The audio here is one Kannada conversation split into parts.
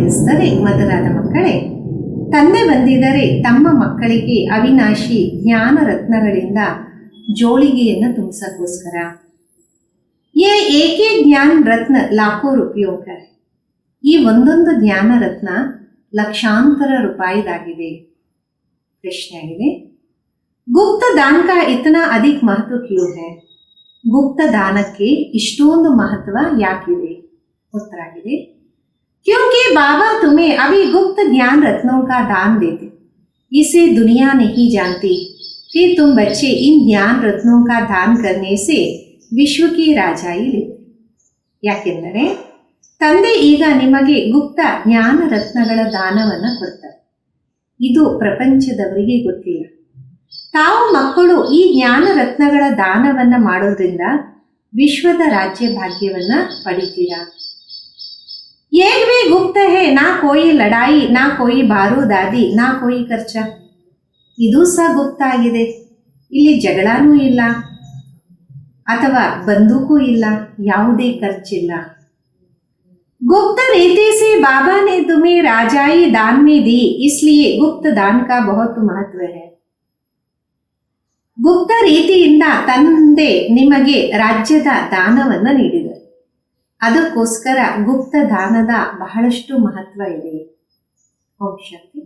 ತಿಳಿಸ್ತಾರೆ, ಮಧುರಾದ ಮಕ್ಕಳೇ, ತಂದೆ ಬಂದಿದ್ದರೆ ತಮ್ಮ ಮಕ್ಕಳಿಗೆ ಅವಿನಾಶಿ ಜ್ಞಾನ ರತ್ನಗಳಿಂದ ಜೋಳಿಗೆಯನ್ನು ತುಂಬಿಸೋಕ್ಕೋಸ್ಕರ. ಏ ಏಕೆ ಜ್ಞಾನ ರತ್ನ ಲಾಖೋ ರೂಪಾಯಿಯೋ ಕಾ ಹೈ. ಈ ಒಂದೊಂದು ಜ್ಞಾನ ರತ್ನ ಲಕ್ಷಾಂತರ ರೂಪಾಯಿದಾಗಿದೆ. ಪ್ರಶ್ನೆ ಆಗಿದೆ, ಗುಪ್ತ ದಾನ ಕಾ ಇತನಾ ಅಧಿಕ ಮಹತ್ವ ಕ್ಯೂ ಹೈ. ಗುಪ್ತ ದಾನಕ್ಕೆ ಇಷ್ಟೊಂದು ಮಹತ್ವ ಯಾಕಿದೆ? ಉತ್ತರ ಆಗಿದೆ, क्योंकि बाबा तुम्हें अभी गुप्त ज्ञान रत्नों का दान देते, इसे दुनिया नहीं जानती, फिर तुम बच्चे इन ज्ञान रत्नों का दान करने से विश्व की राजाई लेते. ಯಾಕೆಂದರೆ ತಂದೆ ಈಗ ನಿಮಗೆ ಗುಪ್ತ ಜ್ಞಾನ ರತ್ನಗಳ ದಾನವನ್ನು ಕೊಡ್ತಾರೆ. ಇದು ಪ್ರಪಂಚದವರಿಗೆ ಗೊತ್ತಿಲ್ಲ. ತಾವು ಮಕ್ಕಳು ಈ ಜ್ಞಾನ ರತ್ನಗಳ ದಾನವನ್ನ ಮಾಡೋದ್ರಿಂದ ವಿಶ್ವದ ರಾಜ್ಯ ಭಾಗ್ಯವನ್ನ ಪಡಿತೀರಾ. एक भी गुप्त है, ना कोई लड़ाई, ना कोई ಬಾರೂದಾದಿ, ನಾ ಕೋಯಿ ಖರ್ಚ. ಇದು ಸಹ ಗುಪ್ತ ಆಗಿದೆ. ಇಲ್ಲಿ ಜಗಳನೂ ಇಲ್ಲ ಅಥವಾ ಬಂದೂಕು ಇಲ್ಲ, ಯಾವುದೇ ಖರ್ಚಿಲ್ಲ. गुप्त रीति से बाबा ने तुम्हें राजाई दान में दी, इसलिए गुप्त दान का बहुत महत्व है. ಗುಪ್ತ ರೀತಿಯಿಂದ ತಂದೆ ನಿಮಗೆ ರಾಜ್ಯದ ದಾನವನ್ನು ನೀಡಿದರು. ಅದಕ್ಕೋಸ್ಕರ ಗುಪ್ತ ದಾನದ ಬಹಳಷ್ಟು ಮಹತ್ವ ಇದೆ. ಓಂ ಶಾಂತಿ.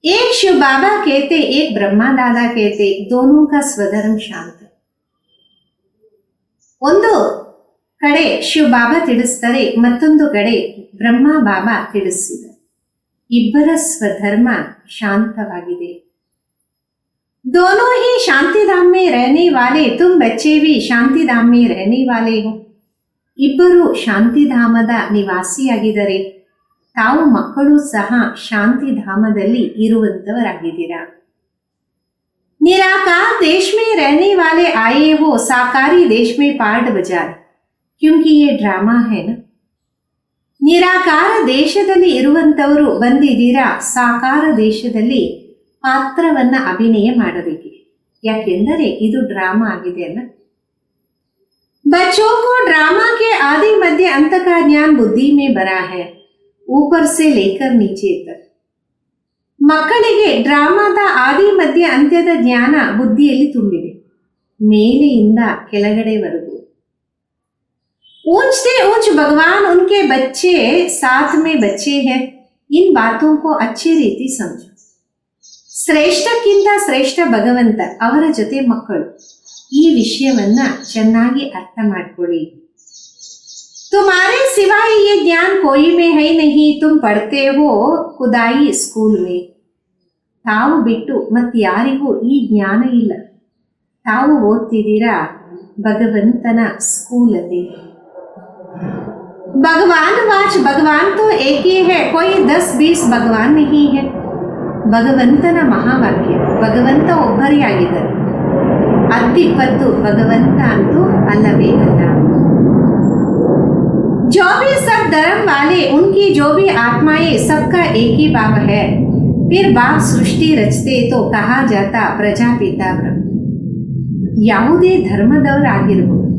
एक शिव बाबा कहते, एक ब्रह्मा दादा कहते, दोनों का स्वधर्म शांत. ಒಂದು ಕಡೆ ಶಿವ ಬಾಬಾ ತಿಳಿಸ್ತಾರೆ, ಮತ್ತೊಂದು ಕಡೆ ಬ್ರಹ್ಮ ಬಾಬಾ ತಿಳಿಸಿದ್ದಾರೆ. ಇಬ್ಬರ ಸ್ವಧರ್ಮ ಶಾಂತವಾಗಿದೆ. दोनों ही शांति धाम में रहने वाले, तुम बच्चे भी शांति धाम में रहने वाले हो. ಇಬ್ಬರು ಶಾಂತಿಧಾಮದ ನಿವಾಸಿಯಾಗಿದ್ದಾರೆ. ತಾವು ಮಕ್ಕಳು ಸಹ ಶಾಂತಿಧಾಮದಲ್ಲಿ ಇರುವಂತವರಾಗಿದ್ದೀರಾ. निराकार देश में रहने वाले आए हो, साकारी देश में पार्ट बजाए, क्योंकि ये ड्रामा है ना. ನಿರಾಕಾರ ದೇಶದಲ್ಲಿ ಇರುವಂತವರು ಬಂದಿದ್ದೀರಾ ಸಾಕಾರ ದೇಶದಲ್ಲಿ ಪಾತ್ರವನ್ನ ಅಭಿನಯ ಮಾಡೋದಕ್ಕೆ. ಯಾಕೆಂದರೆ ಇದು ಡ್ರಾಮಾ ಆಗಿದೆ ಅಲ್ಲ. बच्चों को ड्रामा के आदि मध्य अंत का ज्ञान बुद्धि में भरा है, ऊपर से लेकर नीचे तक. ಮಕ್ಕಳಿಗೆ ಡ್ರಾಮಾದ ಆದಿ ಮಧ್ಯ ಅಂತ್ಯದ ಜ್ಞಾನ ಬುದ್ಧಿಯಲ್ಲಿ ತುಂಬಿದೆ, ಮೇಲೆಯಿಂದ ಕೆಳಗಡೆವರೆಗೂ. ऊंच से ऊंच भगवान, उनके बच्चे साथ में बच्चे हैं. इन बातों को अच्छी ರೀತಿ समझो. ಶ್ರೇಷ್ಠಕ್ಕಿಂತ ಶ್ರೇಷ್ಠ ಭಗವಂತ, ಅವರ ಜೊತೆ ಮಕ್ಕಳು. ಈ ವಿಷಯವನ್ನ ಚೆನ್ನಾಗಿ ಅರ್ಥ ಮಾಡ್ಕೊಳ್ಳಿ. तुम्हारे सिवाय ये ज्ञान कोई में है नहीं, तुम पढ़ते हो खुदाई स्कूल में. ತಾವು ಬಿಟ್ಟು ಮತ್ತೆ ಯಾರಿಗೂ ಈ ಜ್ಞಾನ ಇಲ್ಲ. ತಾವು ಓದ್ತಿದ್ದೀರಾ ಭಗವಂತನ ಸ್ಕೂಲಲ್ಲಿ. भगवान वाच, भगवान तो एक ही है, कोई 10-20 भगवान नहीं है. ಭಗವಂತನ ಮಹಾವಾಕ್ಯ, ಭಗವಂತ ಒಬ್ಬರೇ ಆಗಿದ್ದಾರೆ. 10-20 ಭಗವಂತ ಅಂತೂ ಅಲ್ಲವೇ ಅಲ್ಲ. जो भी सब धर्म वाले, उनकी जो भी आत्माएं, सबका एक ही बाप है. फिर बाप सृष्टि रचते तो कहा जाता ಪ್ರಜಾಪಿತಾ ಬ್ರಹ್ಮ. ಯಾವುದೇ ಧರ್ಮದವರಾಗಿರ್ಬೋದು,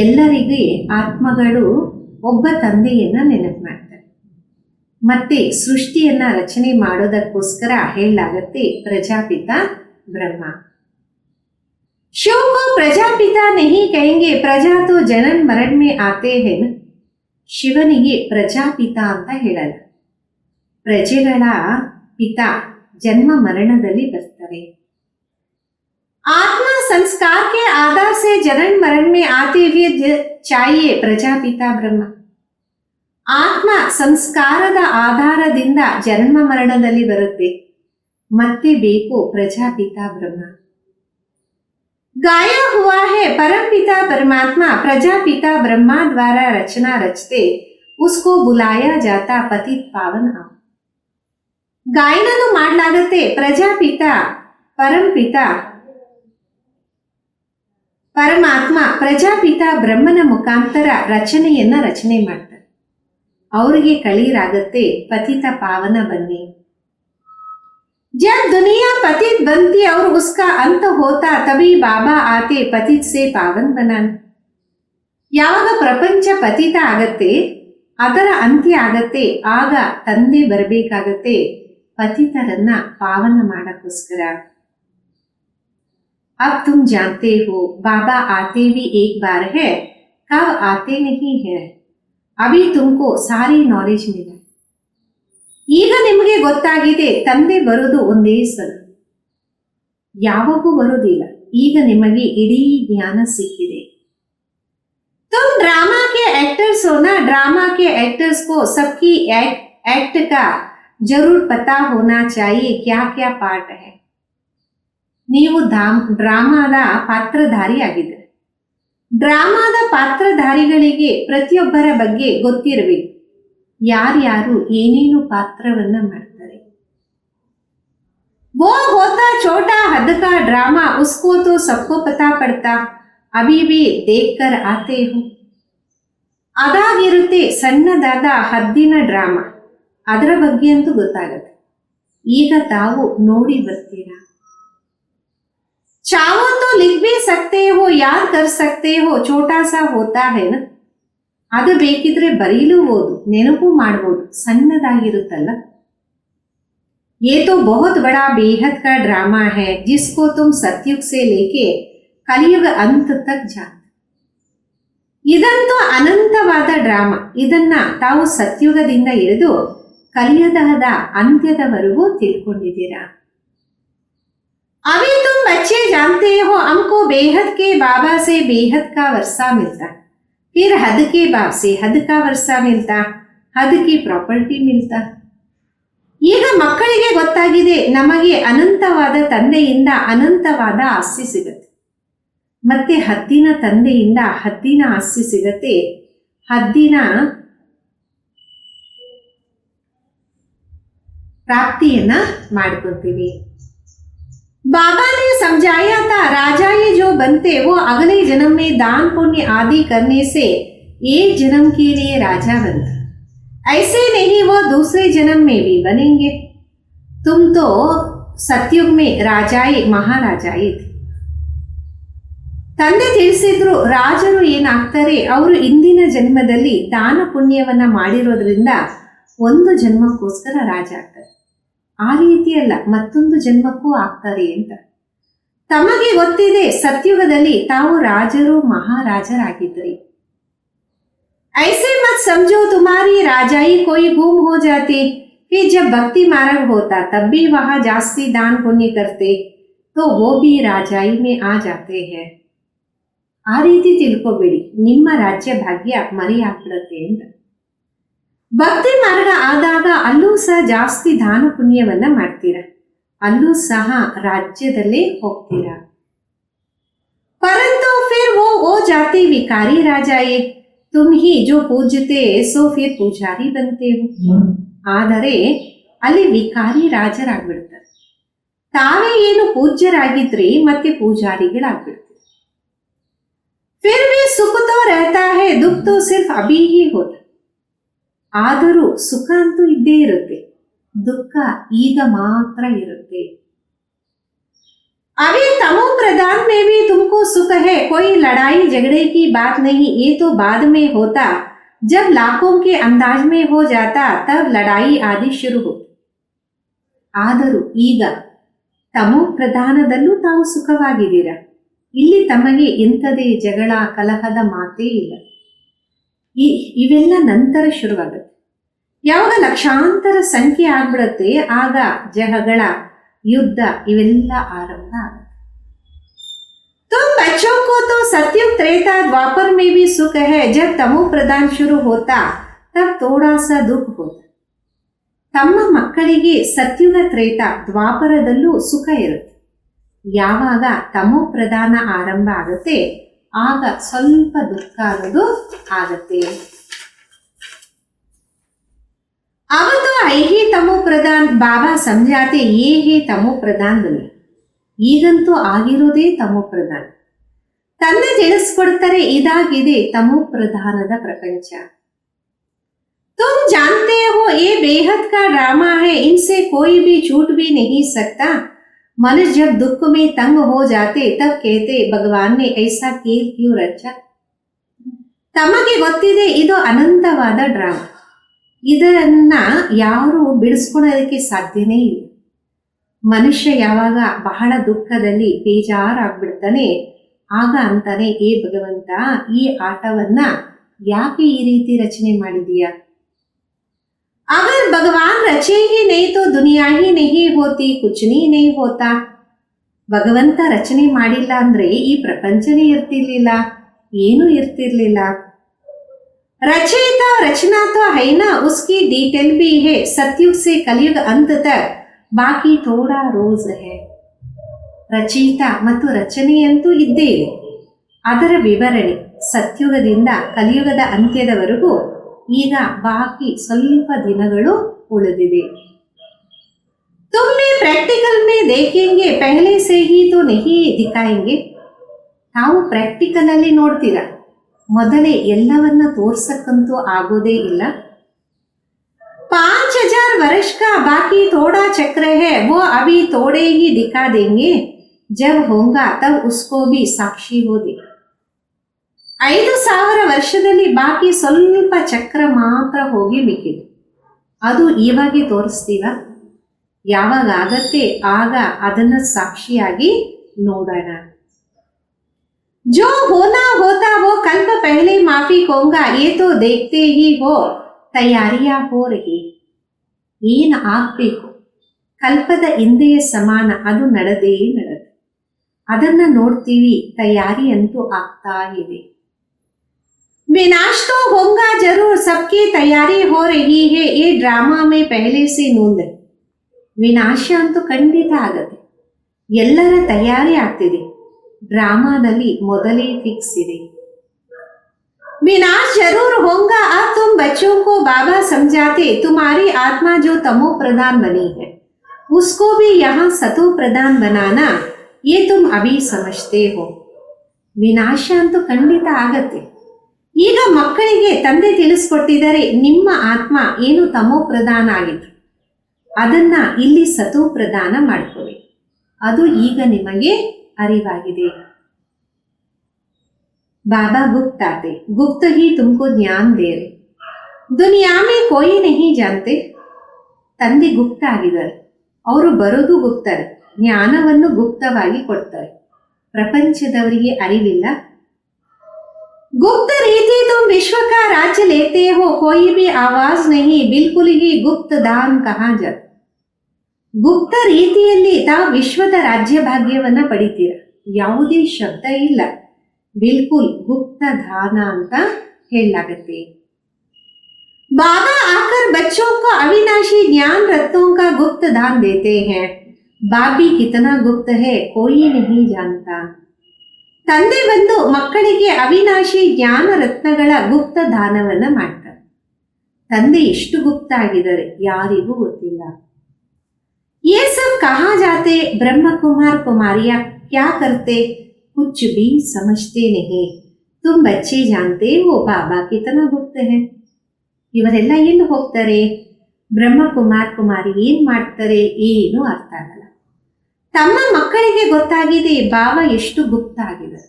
ಎಲ್ಲರಿಗೆ ಆತ್ಮಗಳು ಒಬ್ಬ ತಂದೆಯನ್ನ ನೆನಪು ಮಾಡ್ತಾರೆ. ಮತ್ತೆ ಸೃಷ್ಟಿಯನ್ನ ರಚನೆ ಮಾಡೋದಕ್ಕೋಸ್ಕರ ಹೇಳಲಾಗತ್ತೆ ಪ್ರಜಾಪಿತಾ ಬ್ರಹ್ಮ. शिव को प्रजापिता नहीं कहेंगे, प्रजा तो जनन मरण में आते हैं ना. ಶಿವನಿಗೆ ಪ್ರಜಾಪಿತಾ ಅಂತ ಹೇಳಲ್ಲ. ಪ್ರಜೆಗಳ ಪಿತಾ ಜನ್ಮ ಮರಣದಲ್ಲಿ ಬರ್ತಾರೆ. आत्मा संस्कार के आधार से जनन मरण में आते हुए चाहिए ಪ್ರಜಾಪಿತಾ ಬ್ರಹ್ಮ. ಆತ್ಮ ಸಂಸ್ಕಾರದ ಆಧಾರದಿಂದ ಜನ್ಮ ಮರಣದಲ್ಲಿ ಬರುತ್ತೆ, ಮತ್ತೆ ಬೇಕು ಪ್ರಜಾಪಿತಾ ಬ್ರಹ್ಮ. गाया हुआ है परम पिता परमात्मा, प्रजापिता ब्रह्मा द्वारा रचना रचते, उसको बुलाया जाता पतित पावन आप. ಗಾಯನನು ಮಾಡಲಾಗತ್ತೆ. ಪ್ರಜಾಪಿತಾ ಪರಂಪಿತಾ ಪರಮಾತ್ಮ ಪ್ರಜಾಪಿತಾ ಬ್ರಹ್ಮನ ಮುಖಾಂತರ ರಚನೆ ಮಾಡ್ತಾರೆ. ಅವರಿಗೆ ಕಳೀರಾಗತ್ತೆ ಪತಿತ ಪಾವನ ಬನ್ನಿ. जब दुनिया पतित बनती और उसका अंत होता, तभी बाबा आते पतित से पावन बनाने. ಯಾವಾಗ ಪ್ರಪಂಚ ಪತಿತ ಆಗತ್ತೆ, ಅದರ ಅಂತ್ಯ ಆಗತ್ತೆ. ಆಗ ತಂದೆ ಬರಬೇಕಾಗತ್ತೆ ಪತಿತರನ್ನ ಪಾವನ ಮಾಡಕ್ಕೋಸ್ಕರ. अब तुम जानते हो बाबा आते भी एक बार है, कब आते नहीं है. अभी तुमको सारी नॉलेज मिला. ಈಗ ನಿಮಗೆ ಗೊತ್ತಾಗಿದೆ ತಂದೆ ಬರೋದು ಒಂದೇ ಸಲ, ಯಾವಾಗೂ ಬರೋದಿಲ್ಲ. ಈಗ ನಿಮಗೆ ಇಡೀ ಜ್ಞಾನ ಸಿಕ್ಕಿದೆ. तुम ड्रामा के एक्टर्स हो ना, ड्रामा के एक्टर्स को सबकी एक्ट का जरूर पता होना चाहिए क्या क्या पार्ट है. ನೀವು ಡ್ರಾಮಾದ ಪಾತ್ರಧಾರಿ ಆಗಿದ್ದರೆ ಡ್ರಾಮಾದ ಪಾತ್ರಧಾರಿಗಳಿಗೆ ಪ್ರತಿಯೊಬ್ಬರ ಬಗ್ಗೆ ಗೊತ್ತಿರಬೇಕು, ಯಾರ್ಯಾರು ಏನೇನು ಪಾತ್ರವನ್ನ ಮಾಡ್ತಾರೆ. वो होता छोटा हद का ड्रामा, उसको तो सबको पता पड़ता, अभी भी देख कर आते हो. ಅದಾಗಿರುತ್ತೆ ಸಣ್ಣದಾದ ಹದ್ದಿನ ಡ್ರಾಮಾ, ಅದರ ಬಗ್ಗೆ ಅಂತೂ ಗೊತ್ತಾಗತ್ತೆ, ಈಗ ತಾವು ನೋಡಿ ಬರ್ತೀರಾ. चाहो तो लिख भी सकते हो, याद कर सकते हो, छोटा सा होता है ना. ಅದು ಬೇಕಿದ್ರೆ ಬರೀಲೂಬಹುದು, ನೆನಪು ಮಾಡಬಹುದು, ಸಣ್ಣದಾಗಿರುತ್ತಲ್ಲ. ये तो बहुत बड़ा बेहद का ड्रामा है जिसको तुम सतयुग से लेके कलियुग अंत तक जानते. ಇದಂತೂ ಅನಂತವಾದ ಡ್ರಾಮಾ, ಇದನ್ನ ತಾವು ಸತ್ಯುಗದಿಂದ ಹಿಡಿದು ಕಲಿಯುಗದ ಅಂತ್ಯದವರೆಗೂ ತಿಳ್ಕೊಂಡಿದ್ದೀರಾ. अभी तुम बच्चे जानते हो हमको बेहद के बाबा से बेहद का वर्षा मिलता, फिर हद के बाप से हद का वर्षा मिलता, हद की प्रॉपर्टी मिलता. ಈಗ ಮಕ್ಕಳಿಗೆ ಗೊತ್ತಾಗಿದೆ ನಮಗೆ ಅನಂತವಾದ ತಂದೆಯಿಂದ ಅನಂತವಾದ ಆಸ್ತಿ ಸಿಗತ್ತೆ, ಮತ್ತೆ ಹದ್ದಿನ ತಂದೆಯಿಂದ ಹದ್ದಿನ ಆಸ್ತಿ ಸಿಗತ್ತೆ, ಹದ್ದಿನ ಪ್ರಾಪ್ತಿಯನ್ನ ಮಾಡ್ಕೊತೀವಿ. बाबा ने समझाया था राजा ये जो बनते वो अगले जन्म में दान पुण्य आदि करने से एक जन्म के लिए राजा बनता, ऐसे नहीं वो दूसरे जन्म में भी बनेंगे. तुम तो सतयुग में राजाए महाराजाए थे. ತಂದೆ ತಿಳಿಸಿದ್ರು, ರಾಜರು ಏನಾಗ್ತಾರೆ, ಅವರು ಇಂದಿನ ಜನ್ಮದಲ್ಲಿ ದಾನ ಪುಣ್ಯವನ್ನ ಮಾಡಿರೋದ್ರಿಂದ ಒಂದು ಜನ್ಮಕ್ಕೋಸ್ಕರ ರಾಜ ಆಗ್ತಾರೆ, ಆ ರೀತಿಯಲ್ಲ ಮತ್ತೊಂದು ಜನ್ಮಕ್ಕೂ ಆಗ್ತಾರೆ ಅಂತ. ತಮಗೆ ಗೊತ್ತಿದೆ ಸತ್ಯುಗದಲ್ಲಿ ತಾವು ರಾಜರು ಮಹಾರಾಜರಾಗಿದ್ರಿ. ऐसे मत समझो तुम्हारी राजाई कोई गुम हो जाती, फिर जब भक्ति मार्ग होता तब भी वहां जास्ती दान पुण्य करते तो वो भी राजाई में आ जाते हैं. ಆ ರೀತಿ ತಿಳ್ಕೊಬೇಡಿ, ನಿಮ್ಮ ರಾಜ್ಯ ಭಾಗ್ಯ ಮರೆಯಾಗ್ಬಿಡತ್ತೆ ಅಂತ. ಭಕ್ತಿ ಮಾರ್ಗ ಆದಾಗ ಅಲ್ಲೂ ಸಹ ಜಾಸ್ತಿ ದಾನ ಪುಣ್ಯವನ್ನ ಮಾಡ್ತೀರಾ, ಅಲ್ಲೂ ಸಹ ರಾಜ್ಯದಲ್ಲೇ ಹೋಗ್ತೀರಾ. ಪರಂತು ಫಿರ್ वो जाते विकारी राजाए, तुम ही जो पूजते सो फिर पूजारी बनते हो. ಆದರೆ ಅಲ್ಲಿ ವಿಕಾರಿ ರಾಜರಾಗ್ಬಿಡ್ತಾರೆ, ತಾವೇ ಏನು ಪೂಜ್ಯರಾಗಿದ್ರಿ ಮತ್ತೆ ಪೂಜಾರಿಗಳಾಗ್ಬಿಡ್ತಾರೆ. फिर भी सुख तो रहता है, दुख तो सिर्फ अभी ही होता. ಆದರೂ ಸುಖ ಅಂತೂ ಇದ್ದೇ ಇರುತ್ತೆ, ದುಃಖ ಈಗ ಮಾತ್ರ ಇರುತ್ತೆ. अभी तमो प्रधान में भी तुमको सुख है, कोई लड़ाई झगड़े की बात नहीं, ये तो बाद में होता, जब लाखों के अंदाज में हो जाता तब लड़ाई आदि शुरू होती. ಆದರೂ ಈಗ ತಮೋ ಪ್ರಧಾನದಲ್ಲೂ ತಾವು ಸುಖವಾಗಿದ್ದೀರಾ, ಇಲ್ಲಿ ತಮಗೆ ಎಂಥದೇ ಜಗಳ ಕಲಹದ ಮಾತೇ ಇಲ್ಲ. ಇವೆಲ್ಲ ನಂತರ ಶುರುವಾಗುತ್ತೆ. ಯಾವಾಗ ಲಕ್ಷಾಂತರ ಸಂಖ್ಯೆ ಆಗ್ಬಿಡತ್ತೆ ಆಗ ಜಗಳ ಯುದ್ಧ ಇವೆಲ್ಲ ಆರಂಭ ಆಗುತ್ತೆ. तुम बच्चों को तो सतयुग त्रेता द्वापर में भी सुख है, जब तमो प्रदान शुरू होता तब थोड़ा सा दुख होता. ತಮ್ಮ ಮಕ್ಕಳಿಗೆ ಸತ್ಯುಗ ತ್ರೇತ ದ್ವಾಪರದಲ್ಲೂ ಸುಖ ಇರುತ್ತೆ, ಯಾವಾಗ ತಮೋ ಪ್ರಧಾನ ಆರಂಭ ಆಗುತ್ತೆ ಆಗ ಸ್ವಲ್ಪ ದುಃಖ ಆಗೋದು ಆಗತ್ತೆ. अब तो है ही तमो प्रधान, बाबा समझाते ये है तमो प्रधान दुनिया. ಈಗಂತೂ ಆಗಿರೋದೇ ತಮೋ ಪ್ರಧಾನ. ತಂದೆ ತಿಳಿಸ್ಕೊಡ್ತಾರೆ ಇದಾಗಿದೆ ತಮೋ ಪ್ರಧಾನದ ಪ್ರಪಂಚ. तुम जानते हो ये बेहद का ड्रामा है, इनसे कोई भी छूट भी नहीं सकता. मनुष्य जब दुख में तंग हो जाते तब कहते भगवान ने ऐसा खेल क्यों रचा. ತಮಗೆ ಗೊತ್ತಿದೆ ಇದು ಅನಂತವಾದ ಡ್ರಾಮಾ, ಇದನ್ನ ಯಾರು ಬಿಡಿಸ್ಕೊಳ್ಳೋದಕ್ಕೆ ಸಾಧ್ಯನೇ ಇಲ್ಲ. ಮನುಷ್ಯ ಯಾವಾಗ ಬಹಳ ದುಃಖದಲ್ಲಿ ಬೇಜಾರಾಗ್ಬಿಡ್ತಾನೆ, ಆಗ ಅಂತಾನೆ, ಏ ಭಗವಂತ, ಈ ಆಟವನ್ನ ಯಾಕೆ ಈ ರೀತಿ ರಚನೆ ಮಾಡಿದೀಯಾ? अगर भगवान रचे ही नहीं तो दुनिया ही नहीं होती, कुछ नहीं होता. ಭಗವಂತ ರಚನೆ ಮಾಡಿಲ್ಲ ಅಂದ್ರೆ ಈ ಪ್ರಪಂಚನೇ ಇರ್ತಿರ್ಲಿಲ್ಲ, ಏನೂ ಇರ್ತಿರ್ಲಿಲ್ಲ. रचयिता रचना तो है ना, उसकी डिटेल भी है, सतयुग से कलयुग अंत तक बाकी थोड़ा रोज है. ರಚಯಿತ ಮತ್ತು ರಚನೆಯಂತೂ ಇದ್ದೇ ಇದೆ, ಅದರ ವಿವರಣೆ ಸತ್ಯುಗದಿಂದ ಕಲಿಯುಗದ ಅಂತ್ಯದವರೆಗೂ ಈಗ ಬಾಕಿ ಸ್ವಲ್ಪ ದಿನಗಳು ಉಳಿದಿದೆ. तुमने प्रैक्टिकल में देखेंगे, पहले से ही तो नहीं दिखाएंगे. ತಾವು ಪ್ರಾಕ್ಟಿಕಲ್ ಅಲ್ಲಿ ನೋಡ್ತೀರಾ, ಮೊದಲೇ ಎಲ್ಲವನ್ನ ತೋರ್ಸಕ್ಕಂತೂ ಆಗೋದೇ ಇಲ್ಲ. 5000 वर्ष का बाकी थोड़ा चक्र है, वो अभी थोड़े ही दिखा देंगे, जब होगा तब उसको भी साक्षी हो दे. 5000 ವರ್ಷದಲ್ಲಿ ಬಾಕಿ ಸ್ವಲ್ಪ ಚಕ್ರ ಮಾತ್ರ ಹೋಗಿ ಮಿಕ್ಕಿದೆ, ಅದು ಇವಾಗೆ ತೋರಿಸ್ತೀವ, ಯಾವಾಗ ಆಗತ್ತೆ ಆಗ ಅದನ್ನ ಸಾಕ್ಷಿಯಾಗಿ ನೋಡೋಣ. जो होना होता वो कल्प पहले माफी कहूंगा, ये तो देखते ही हो तैयारियां हो रही. ಏನು ಆಗ್ಬೇಕು ಕಲ್ಪದ ಹಿಂದೆಯ ಸಮಾನ ಅದು ನಡೆದೇ ನಡೆದು, ಅದನ್ನ ನೋಡ್ತೀವಿ, ತಯಾರಿ ಅಂತೂ ಆಗ್ತಾ ಇದೆ. विनाश तो होगा जरूर, सबकी तैयारी हो रही है, ये ड्रामा में पहले से नोंद है. ವಿನಾಶ ಅಂತೂ ಖಂಡಿತ ಆಗತ್ತೆ, ಎಲ್ಲರ ತಯಾರಿ ಆಗ್ತಿದೆ, ಡ್ರಾಮಾದಲ್ಲಿ ಮೊದಲೇ ಫಿಕ್ಸ್ ಇದೆ. विनाश जरूर होगा, अब तुम बच्चों को बाबा समझाते, तुम्हारी आत्मा जो तमो प्रधान बनी है उसको भी यहाँ सतो प्रधान बनाना, ये तुम अभी समझते हो. ವಿನಾಶ ಅಂತೂ ಖಂಡಿತ ಆಗತ್ತೆ. ಈಗ ಮಕ್ಕಳಿಗೆ ತಂದೆ ತಿಳಿಸ್ಕೊಟ್ಟಿದ್ದಾರೆ, ನಿಮ್ಮ ಆತ್ಮ ಏನು ತಮೋ ಪ್ರಧಾನ ಆಗಿತ್ತು, ಅದನ್ನ ಇಲ್ಲಿ ಸತೋ ಪ್ರಧಾನ ಮಾಡ್ಕೊಳ್ಳಿ, ಅದು ಈಗ ನಿಮಗೆ ಅರಿವಾಗಿದೆ. बाबा गुप्त आते, गुप्त ही तुमको ज्ञान दे रहे, दुनिया में कोई नहीं जानते. ತಂದೆ ಗುಪ್ತ ಆಗಿದ್ದಾರೆ, ಅವರು ಬರೋದು ಗುಪ್ತರೆ, ಜ್ಞಾನವನ್ನು ಗುಪ್ತವಾಗಿ ಕೊಡ್ತಾರೆ, ಪ್ರಪಂಚದವರಿಗೆ ಅರಿವಿಲ್ಲ. गुप्त रीति तुम विश्व का राज्य लेते हो, कोई भी आवाज नहीं, बिल्कुल ही गुप्त दान कहा जाता. ಗುಪ್ತ ರೀತಿಯಲ್ಲಿ ತಾವು ವಿಶ್ವದ ರಾಜ್ಯ ಭಾಗ್ಯವನ್ನ ಪಡಿತೀರ, ಯಾವುದೇ ಶಬ್ದ ಇಲ್ಲ, ಬಿಲ್ಕುಲ್ ಗುಪ್ತ ದಾನ ಅಂತ ಹೇಳಲಾಗತ್ತೆ. बाबा आकर बच्चों को अविनाशी ज्ञान रत्नों का गुप्त दान देते हैं. बाप भी कितना गुप्त है कोई नहीं जानता. ತಂದೆ ಬಂದು ಮಕ್ಕಳಿಗೆ ಅವಿನಾಶಿ ಜ್ಞಾನ ರತ್ನಗಳ ಗುಪ್ತ ದಾನವನ್ನ ಮಾಡ್ತಾರೆ. ತಂದೆ ಎಷ್ಟು ಗುಪ್ತ ಆಗಿದ್ದಾರೆ ಯಾರಿಗೂ ಗೊತ್ತಿಲ್ಲ. ये सब कहाँ जाते, ब्रह्म कुमार कुमारियां क्या करते, कुछ भी समझते नहीं. तुम बच्चे जानते हो बाबा कितना गुप्त है. ಇವರೆಲ್ಲ ಎಲ್ಲಿ ಹೋಗ್ತಾರೆ, ಬ್ರಹ್ಮ ಕುಮಾರ್ ಕುಮಾರಿ ಏನ್ ಮಾಡ್ತಾರೆ, ಏನು ಅರ್ಥ ಆಗಲ್ಲ. ತಮ್ಮ ಮಕ್ಕಳಿಗೆ ಗೊತ್ತಾಗಿದೆ ಬಾಬಾ ಎಷ್ಟು ಗುಪ್ತ ಆಗಿದ್ದಾರೆ.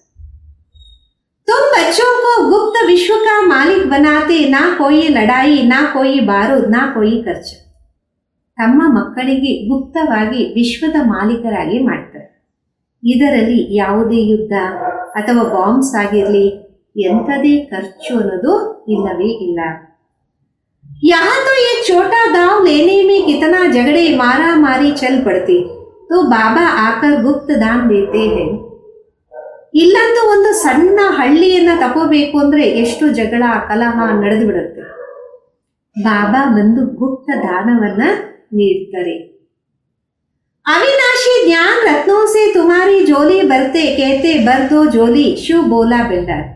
तुम बच्चों को गुप्त विश्व का मालिक बनाते, ना कोई लड़ाई, ना कोई बारूद, ना कोई खर्च. ತಮ್ಮ ಮಕ್ಕಳಿಗೆ ಗುಪ್ತವಾಗಿ ವಿಶ್ವದ ಮಾಲೀಕರಾಗಿ ಮಾಡ್ತಾರೆ, ಇದರಲ್ಲಿ ಯಾವುದೇ ಯುದ್ಧ ಅಥವಾ ಬಾಂಬ್ಸ್ ಆಗಿರಲಿ, ಎಂಥದೇ ಖರ್ಚು ಅನ್ನೋದು ಇಲ್ಲವೇ ಇಲ್ಲ. यहाँ तो ये छोटा गांव लेने में कितना झगड़े मारा मारी चल पड़ती, तो बाबा आकर गुप्त दान देते हैं. ಇಲ್ಲಂತೂ ಒಂದು ಸಣ್ಣ ಹಳ್ಳಿಯನ್ನ ತಗೋಬೇಕು ಅಂದ್ರೆ ಎಷ್ಟು ಜಗಳ ಕಲಹ ನಡೆದು ಬಿಡುತ್ತೆ, ಬಾಬಾ ಬಂದು ಗುಪ್ತ ದಾನವನ್ನ ನೀಡ್ತಾರೆ. ಅವಿನಾಶಿ ಜ್ಞಾನ ರತ್ನೋं से तुम्हारी झोली भरते, कहते भर दो झोली, ಶಿವ ಬೋಲಾ ಬೆಂಡಾರ್.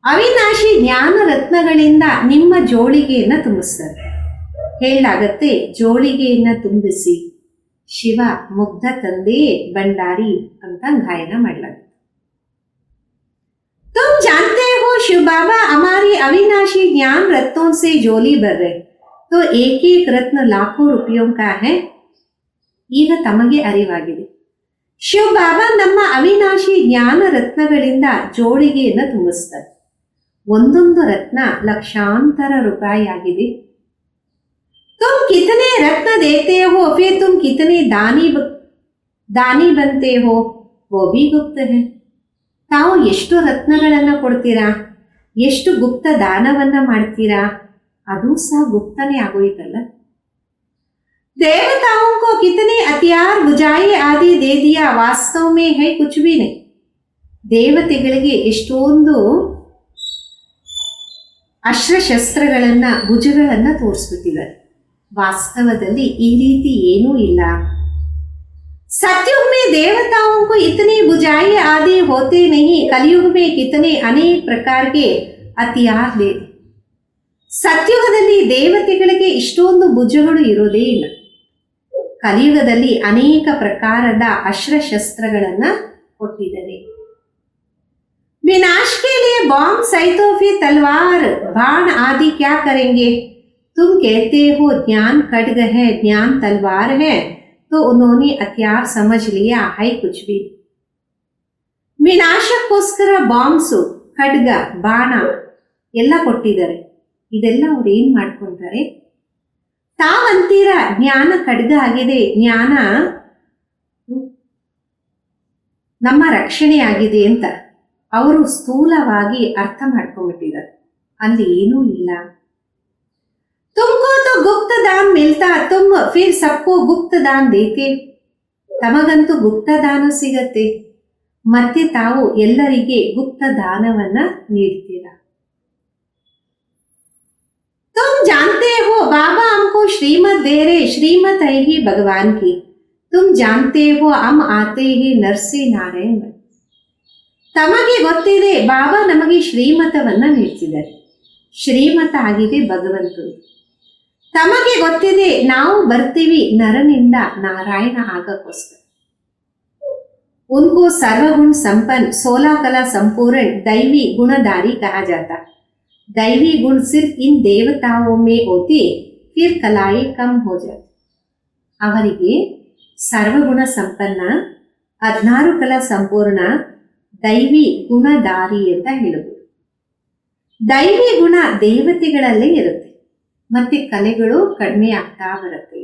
ಅವಿನಾಶಿ ಜ್ಞಾನ ರತ್ನಗಳಿಂದ ನಿಮ್ಮ ಜೋಳಿಗೆಯನ್ನ ತುಂಬಿಸ್ತಾರೆ, ಹೇಳಲಾಗತ್ತೆ ಜೋಳಿಗೆಯನ್ನ ತುಂಬಿಸಿ, ಶಿವ ಮುಗ್ಧ ತಂದೆ ಭಂಡಾರಿ ಅಂತ ಗಾಯನ ಮಾಡಲಾಗುತ್ತೆ. तुम जानते हो शिव बाबा हमारी अविनाशी ज्ञान रत्नों से झोली भर रहे, तो एक एक रत्न लाखों रुपयों का है. ಈಗ ತಮಗೆ ಅರಿವಾಗಿದೆ, ಶಿವ ಬಾಬಾ ನಮ್ಮ ಅವಿನಾಶಿ ಜ್ಞಾನ ರತ್ನಗಳಿಂದ ಜೋಳಿಗೆಯನ್ನ ತುಂಬಿಸ್ತಾರೆ, ಒಂದೊಂದು ರತ್ನ ಲಕ್ಷಾಂತರ ರೂಪಾಯಿ ಆಗಿದೆ. तुम कितने रत्न देते हो फिर तुम कितने दानी बनते हो वो भी गुप्त है. ತಾವು ಎಷ್ಟು ರತ್ನಗಳನ್ನು ಕೊಡ್ತೀರಾ, ಎಷ್ಟು ಗುಪ್ತ ದಾನವನ್ನ ಮಾಡ್ತೀರಾ, ಅದು ಸಹ ಗುಪ್ತನೇ ಆಗೋಯ್ತಲ್ಲ. देवताओं को कितने हथियार बुझाई आदि दे दिया वास्तव में है कुछ भी नहीं. ದೇವತೆಗಳಿಗೆ ಎಷ್ಟೊಂದು ಅಸ್ತ್ರಶಸ್ತ್ರಗಳನ್ನ ಭುಜಗಳನ್ನ ತೋರಿಸ್ಬಿಟ್ಟಿದ್ದಾರೆ. ವಾಸ್ತವದಲ್ಲಿ ಈ ರೀತಿ ಏನೂ ಇಲ್ಲ. सतयुग में देवताओं को इतने बुझाई आदि होते नहीं. कलयुग में कितने अनेक प्रकार के हथियार दे. ಸತ್ಯುಗದಲ್ಲಿ ದೇವತೆಗಳಿಗೆ ಇಷ್ಟೊಂದು ಭುಜಗಳು ಇರೋದೇ ಇಲ್ಲ. ಕಲಿಯುಗದಲ್ಲಿ ಅನೇಕ ಪ್ರಕಾರದ ಅಸ್ತ್ರಶಸ್ತ್ರಗಳನ್ನ ಕೊಟ್ಟಿದ್ದಾರೆ. विनाश के लिए बॉम्ब सहित फिर तलवार बाण आदि क्या करेंगे. तुम कहते हो ज्ञान खड्ग है, ज्ञान तलवार है, तो उन्होंने हथियार समझ लिया है कुछ भी. ವಿನಾಶಕ್ಕೋಸ್ಕರ ಬಾಂಬ್ಸು, ಖಡ್ಗ, ಬಾಣ ಎಲ್ಲ ಕೊಟ್ಟಿದ್ದಾರೆ. ಇದೆಲ್ಲ ಅವ್ರು ಏನ್ ಮಾಡ್ಕೊಂತಾರೆ, ತಾವಂತೀರ ಜ್ಞಾನ ಖಡ್ಗ ಆಗಿದೆ, ಜ್ಞಾನ ನಮ್ಮ ರಕ್ಷಣೆ ಆಗಿದೆ ಅಂತ ಅವರು ಸ್ಥೂಲವಾಗಿ ಅರ್ಥ ಮಾಡ್ಕೊಂಡ್ಬಿಟ್ಟಿದ್ದಾರೆ. ಅಲ್ಲಿ ಏನೂ ಇಲ್ಲ. तुमको तो गुप्त दान मिलता, तुम फिर सबको गुप्त दान देते. ತಮಗಂತೂ ಗುಪ್ತ ದಾನ ಸಿಗತ್ತೆ, ಮತ್ತೆ ತಾವು ಎಲ್ಲರಿಗೆ ಗುಪ್ತ ದಾನವನ್ನ ನೀಡ್ತೀರಾ. तुम जानते हो बाबा हमको श्रीमत दे रहे, श्रीमत है ही भगवान की. तुम जानते हो हम आते ही नरसे नारायण. ತಮಗೆ ಗೊತ್ತಿದೆ ಬಾಬಾ ನಮಗೆ ಶ್ರೀಮತವನ್ನ ನೀಡ್ತಿದ್ದಾರೆ. ಶ್ರೀಮತ ಆಗಿದೆ ಭಗವಂತನು. ತಮಗೆ ಗೊತ್ತಿದೆ ನಾವು ಬರ್ತೀವಿ ನರನಿಂದ ನಾರಾಯಣ ಆಗಕ್ಕೋಸ್ಕರ. उनको सर्वगुण संपन्न 16 कला संपूर्ण दैवी गुणधारी कहा जाता. दैवी गुण सिर्फ इन देवताओं में होती, फिर कलाएं कम हो जाती. ಅವರಿಗೆ ಸರ್ವಗುಣ ಸಂಪನ್ನ 16 ಕಲಾ ಸಂಪೂರ್ಣ ದೈವಿ ಗುಣಧಾರಿ ಅಂತ ಹೇಳಬಹುದು. ದೈವಿ ಗುಣ ದೇವತೆಗಳಲ್ಲೇ ಇರುತ್ತೆ, ಮತ್ತೆ ಕಲೆಗಳು ಕಡಿಮೆ ಆಗ್ತಾ ಬರುತ್ತೆ.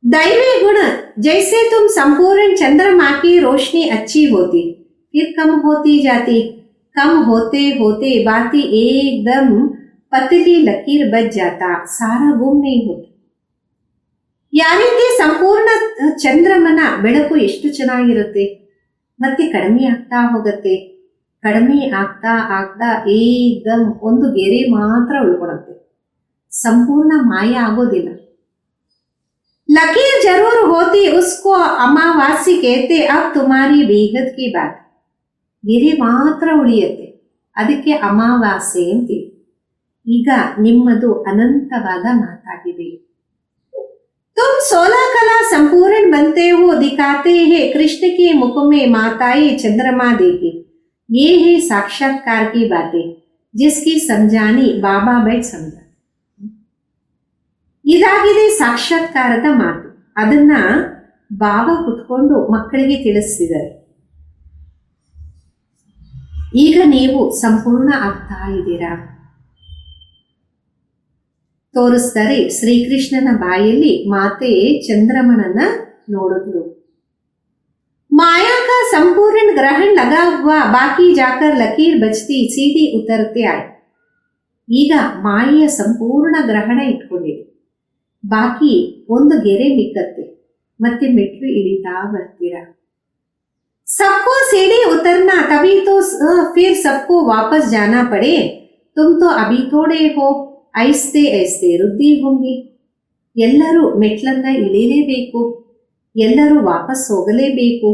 दैवी गुण जैसे तुम संपूर्ण चंद्रमा की रोशनी अच्छी होती फिर कम होती जाती, कम होते होते बाती एकदम पतली लकीर बच जाता, सारा गुम नहीं होता. ಯಾವ ರೀತಿ ಸಂಪೂರ್ಣ ಚಂದ್ರಮನ ಬೆಳಕು ಎಷ್ಟು ಚೆನ್ನಾಗಿರುತ್ತೆ, ಮತ್ತೆ ಕಡಿಮೆ ಆಗ್ತಾ ಹೋಗುತ್ತೆ. ಕಡಿಮೆ ಆಗ್ತಾ ಆಗ್ತಾ ಏಕದಮ್ ಒಂದು ಗೆರೆ ಮಾತ್ರ ಉಳ್ಕೊಳುತ್ತೆ, ಸಂಪೂರ್ಣ ಮಾಯ ಆಗೋದಿಲ್ಲ. लकीर जरूर होती उसको अमावासी कहते, अब तुम्हारी बेहद की बात. ಗೆರೆ ಮಾತ್ರ ಉಳಿಯುತ್ತೆ, ಅದಕ್ಕೆ ಅಮಾವಾಸ್ಯೆ ಅಂತೀವಿ. ಈಗ ನಿಮ್ಮದು ಅನಂತವಾದ ಮಾತಾಗಿದೆ. तुम 16 कला संपूर्ण बनते हो, दिखाते हैं कृष्ण के मुख में माताएं चंद्रमा देगी. ये है साक्षात्कार की बातें जिसकी समझानी बाबा बैठ समझा. ಇದಾಗಿದೆ ಸಾಕ್ಷಾತ್ಕಾರದ ಮಾತು. ಅದನ್ನ ಬಾಬಾ ಕುತ್ಕೊಂಡು ಮಕ್ಕಳಿಗೆ ತಿಳಿಸಿದ್ದಾರೆ. ಈಗ ನೀವು ಸಂಪೂರ್ಣ ಆಗ್ತಾ ಇದ್ದೀರಾ. ತೋರಿಸ್ತಾರೆ, ಶ್ರೀಕೃಷ್ಣನ ಬಾಯಲ್ಲಿ ಮಾತೆ ಚಂದ್ರಮನನ್ನ ನೋಡಿದ್ರು. माया का संपूर्ण ग्रहण लगा हुआ, बाकी जाकर लकीर बचती सीधी उतरते आए. ಈಗ ಮಾಯೆಯ ಸಂಪೂರ್ಣ ಗ್ರಹಣ ಇಟ್ಕೊಂಡಿದೆ, ಬಾಕಿ ಒಂದು ಗೆರೆ ಮಿಕ್ಕತ್ತೆ, ಮತ್ತೆ ಮೆಟ್ಲು ಇಳಿತಾ ಬರ್ತೀರಾ. सबको सीढ़ी उतरना तभी तो फिर सबको वापस जाना पड़े. तुम तो अभी थोड़े हो, ऐसे ऐसे ವೃದ್ಧಿ होंगे. ಎಲ್ಲರೂ ಮೆಟ್ಲನ್ನ ಇಳಿಲೇಬೇಕು, ಎಲ್ಲರೂ ವಾಪಸ್ ಹೋಗಲೇಬೇಕು.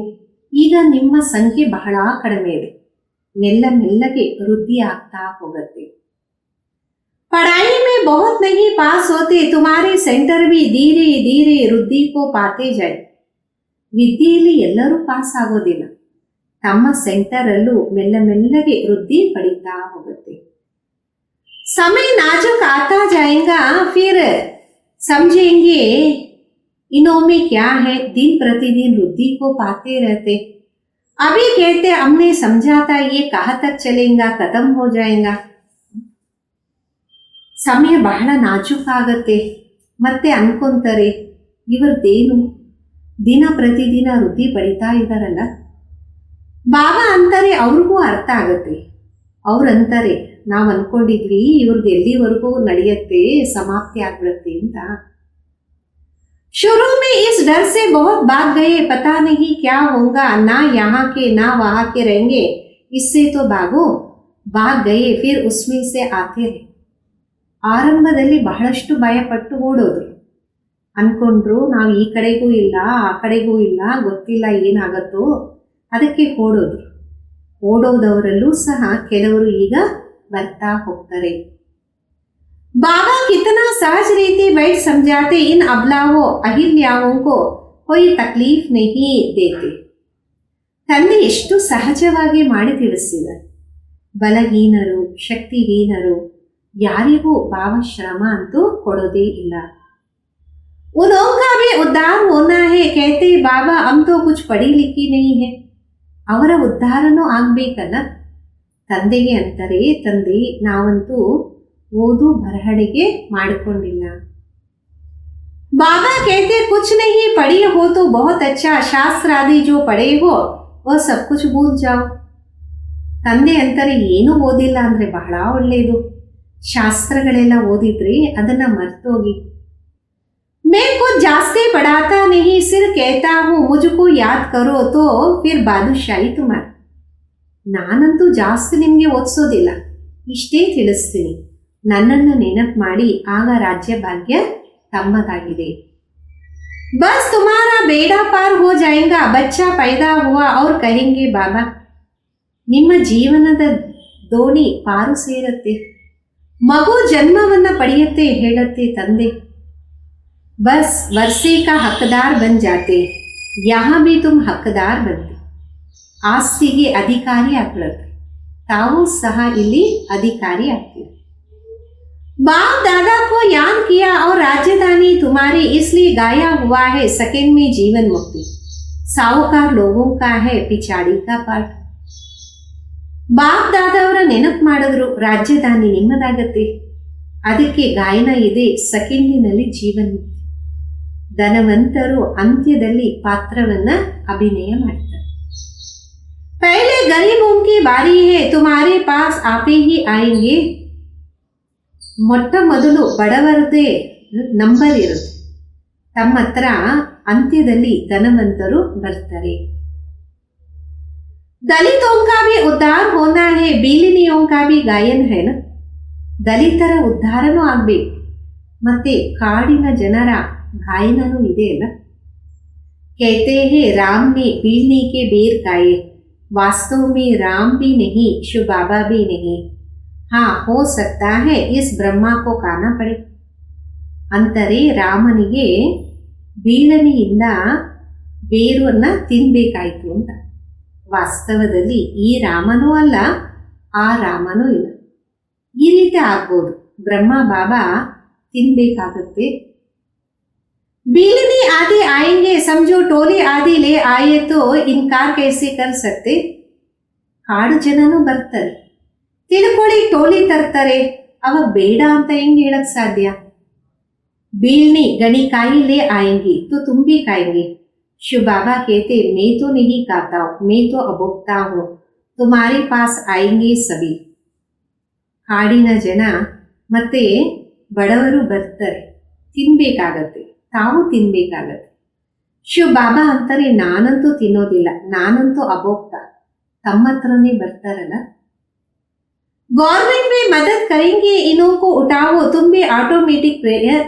ಈಗ ನಿಮ್ಮ ಸಂಖ್ಯೆ ಬಹಳ ಕಡಿಮೆ ಇದೆ, ಮೆಲ್ಲ ಮೆಲ್ಲಗೆ ವೃದ್ಧಿ ಆಗ್ತಾ ಹೋಗುತ್ತೆ. पढ़ाई में बहुत नहीं पास होते, तुम्हारे सेंटर भी धीरे धीरे ವೃದ್ಧಿ को पाते जाए. ವಿದ್ಯೆಯಲ್ಲಿ ಎಲ್ಲರೂ ಪಾಸ್ ಆಗೋದಿಲ್ಲ, ತಮ್ಮ ಸೆಂಟರ್ ಅಲ್ಲೂ ಮೆಲ್ಲ ಮೆಲ್ಲಗೆ ವೃದ್ಧಿ ಪಡಿತಾ ಹೋಗುತ್ತೆ. समय नाजुक आता जाएगा, फिर समझेंगे इनों में क्या है. दिन प्रतिदिन वृद्धि को पाते रहते. अभी कहते हमने समझा था, ये कहाँ तक चलेगा, खत्म हो जाएगा. ಸಮಯ ಬಹಳ ನಾಜೂಕಾಗತ್ತೆ. ಮತ್ತೆ ಅನ್ಕೊಂತಾರೆ, ಇವ್ರದ್ದೇನು ದಿನ ಪ್ರತಿದಿನ ವೃದ್ಧಿ ಪಡಿತಾ ಇದ್ದಾರಲ್ಲ. ಬಾಬಾ ಅಂತಾರೆ, ಅವ್ರಿಗೂ ಅರ್ಥ ಆಗತ್ತೆ. ಅವ್ರಂತಾರೆ, ನಾವು ಅನ್ಕೊಂಡಿದ್ವಿ ಇವ್ರದ್ದು ಎಲ್ಲಿವರೆಗೂ ನಡೆಯತ್ತೆ, ಸಮಾಪ್ತಿ ಆಗ್ಬಿಡತ್ತೆ ಅಂತ. शुरू में इस डर से बहुत भाग गए, पता नहीं क्या होगा, ना यहाँ के ना वहां के रहेंगे, इससे तो भागो, भाग गए, फिर उसमें से आते रहे. ಆರಂಭದಲ್ಲಿ ಬಹಳಷ್ಟು ಭಯಪಟ್ಟು ಓಡೋದ್ರು. ಅನ್ಕೊಂಡ್ರು, ನಾವು ಈ ಕಡೆಗೂ ಇಲ್ಲ ಆ ಕಡೆಗೂ ಇಲ್ಲ, ಗೊತ್ತಿಲ್ಲ ಏನಾಗತ್ತೋ, ಅದಕ್ಕೆ ಓಡೋದ್ರು. ಓಡೋದವರಲ್ಲೂ ಸಹ ಕೆಲವರು ಈಗ ಬರ್ತಾ ಹೋಗ್ತಾರೆ. बाबा कितना सहज रीति बैठ समझाते, इन अबलाओं अहिल्याओं को कोई तकलीफ नहीं देते. ತಂದೆ ಎಷ್ಟು ಸಹಜವಾಗಿ ಮಾಡಿ ತಿಳಿಸಿದ್ದಾರೆ. ಬಲಹೀನರು, ಶಕ್ತಿಹೀನರು ಯಾರಿಗೂ ಭಾವಶ್ರಮ ಅಂತೂ ಕೊಡೋದೇ ಇಲ್ಲ. उनका भी उद्धार होना है, कहते बाबा हम तो कुछ पढ़ी लिखी नहीं है. ಅವರ ಉದ್ಧಾರನೂ ಆಗ್ಬೇಕಲ್ಲ. ತಂದೆಗೆ ಅಂತಾರೆ, ತಂದೆ ನಾವಂತೂ ಓದು ಬರಹಣಿಗೆ ಮಾಡಿಕೊಂಡಿಲ್ಲ. बाबा कहते कुछ नहीं पढ़ी हो तो बहुत अच्छा, ಶಾಸ್ತ್ರ ಆದಿ जो पढ़े हो वो सब कुछ भूल जाओ. ತಂದೆ ಅಂತಾರೆ, ಏನು ಓದಿಲ್ಲ ಅಂದ್ರೆ ಬಹಳ ಒಳ್ಳೆಯದು, ಶಾಸ್ತ್ರಗಳೆಲ್ಲ ಓದಿದ್ರೆ ಅದನ್ನ ಮರ್ತೋಗಿ. मैं कुछ ಜಾಸ್ತಿ पढ़ाता नहीं, सिर्फ कहता हूँ मुझको याद करो तो फिर बादशाही तुम्हारी. ನಾನಂತೂ ಜಾಸ್ತಿ ನಿಮ್ಗೆ ಓದಿಸೋದಿಲ್ಲ, ಇಷ್ಟೇ ತಿಳಿಸ್ತೀನಿ, ನನ್ನನ್ನು ನೆನಪು ಮಾಡಿ ಆಗ ರಾಜ್ಯ ಭಾಗ್ಯ ತಮ್ಮದಾಗಿದೆ. बस तुम्हारा बेड़ा पार हो जाएगा, बच्चा पैदा हुआ और कहेंगे बाबा. ನಿಮ್ಮ ಜೀವನದ ದೋಣಿ ಪಾರು ಸೇರತ್ತೆ, ಮಗು ಜನ್ಮವನ್ನ ಪಡೆಯುತ್ತೆ, ಹೇಳತ್ತೆ ತಂದೆ. बस वर्षे का हकदार बन जाते, यहाँ भी तुम हकदार बनते. ಆಸ್ತಿಗೆ ಅಧಿಕಾರಿ ಆಗ್ಬಿಡುತ್ತೆ, ತಾವು ಸಹ ಇಲ್ಲಿ ಅಧಿಕಾರಿ ಆಗ್ತೀರಿ. बाप दादा को याद किया और राजधानी तुम्हारी, इसलिए गाया हुआ है सेकंड में जीवन मुक्ति. साहूकार लोगों का है पिछाड़ी का पाठ. ಬಾಪ್ ದಾದವರ ನೆನಪು ಮಾಡಿದ್ರು, ರಾಜಧಾನಿ ನಿಮ್ಮದಾಗತ್ತೆ, ಅದಕ್ಕೆ ಗಾಯನ ಇದೆ ಸೆಕೆಂಡಿನಲ್ಲಿ ಜೀವನ್ ಮುಕ್ತಿ. ಧನವಂತರು ಅಂತ್ಯದಲ್ಲಿ ಪಾತ್ರವನ್ನ ಅಭಿನಯ ಮಾಡ್ತಾರೆ. पहले गरीबों की बारी है, तुम्हारे पास आपे ही आएंगे. ಮೊಟ್ಟ ಮೊದಲು ಬಡವರದೇ ನಂಬರ್ ಇರುತ್ತೆ, ತಮ್ಮ ಹತ್ರ ಅಂತ್ಯದಲ್ಲಿ ಧನವಂತರು ಬರ್ತಾರೆ. दलितों का भी उद्धार होना है, बीलिनियों का भी गायन है ना. ದಲಿತರ ಉದ್ಧಾರನೂ ಆಗ್ಬೇಕು, ಮತ್ತೆ ಕಾಡಿನ ಜನರ ಗಾಯನನೂ ಇದೆ ಅಲ್ಲ. कहते हैं राम ने बीलनी के बेर गाए, वास्तव में राम भी नहीं, शिव बाबा भी नहीं. हाँ हो सकता है इस ब्रह्मा को खाना पड़े. ಅಂತಾರೆ, ರಾಮನಿಗೆ ಬೀಳನಿಯಿಂದ ಬೇರನ್ನ ತಿನ್ಬೇಕಾಯ್ತು ಅಂತ. ವಾಸ್ತವದಲ್ಲಿ ಈ ರಾಮನೂ ಅಲ್ಲ, ಆ ರಾಮನೂ ಇಲ್ಲ. ಈ ರೀತಿ ಆಗ್ಬೋದು, ಬ್ರಹ್ಮ ಬಾಬಾ ತಿನ್ಬೇಕಾಗುತ್ತೆ. बीलनी आदि आएंगे, समझो टोली आदि ले आए तो इनकार कैसे कर सकते. ಕಾಡು ಜನನೂ ಬರ್ತಾರೆ, ತಿಳ್ಕೊಳ್ಳಿ ಟೋಲಿ ತರ್ತಾರೆ, ಅವಾಗ ಬೇಡ ಅಂತ ಹೆಂಗೆ ಹೇಳಕ್ ಸಾಧ್ಯ. बीलनी गणिकाई ले आएंगी तो तुम भी खाएंगे. शिव बाबा कहते मैं तो नहीं खाता हूं, मैं तो अभोक्ता हूं, तुम्हारे पास आएंगे सभी. ಕಾಡಿನ ಜನ ಮತ್ತೆ ಬಡವರು ಬರ್ತಾರೆ, ತಿನ್ಬೇಕಾಗತ್ತೆ, ತಾವು ತಿನ್ಬೇಕಾಗತ್ತೆ. ಶಿವ ಬಾಬಾ ಅಂತಾರೆ, ನಾನಂತೂ ತಿನ್ನೋದಿಲ್ಲ, ನಾನಂತೂ ಅಭೋಕ್ತ, ತಮ್ಮ ಹತ್ರನೇ ಬರ್ತಾರಲ್ಲ. गवर्नमेंट में मदद करेंगे, इन्हों को उठाओ, तुम भी ऑटोमेटिक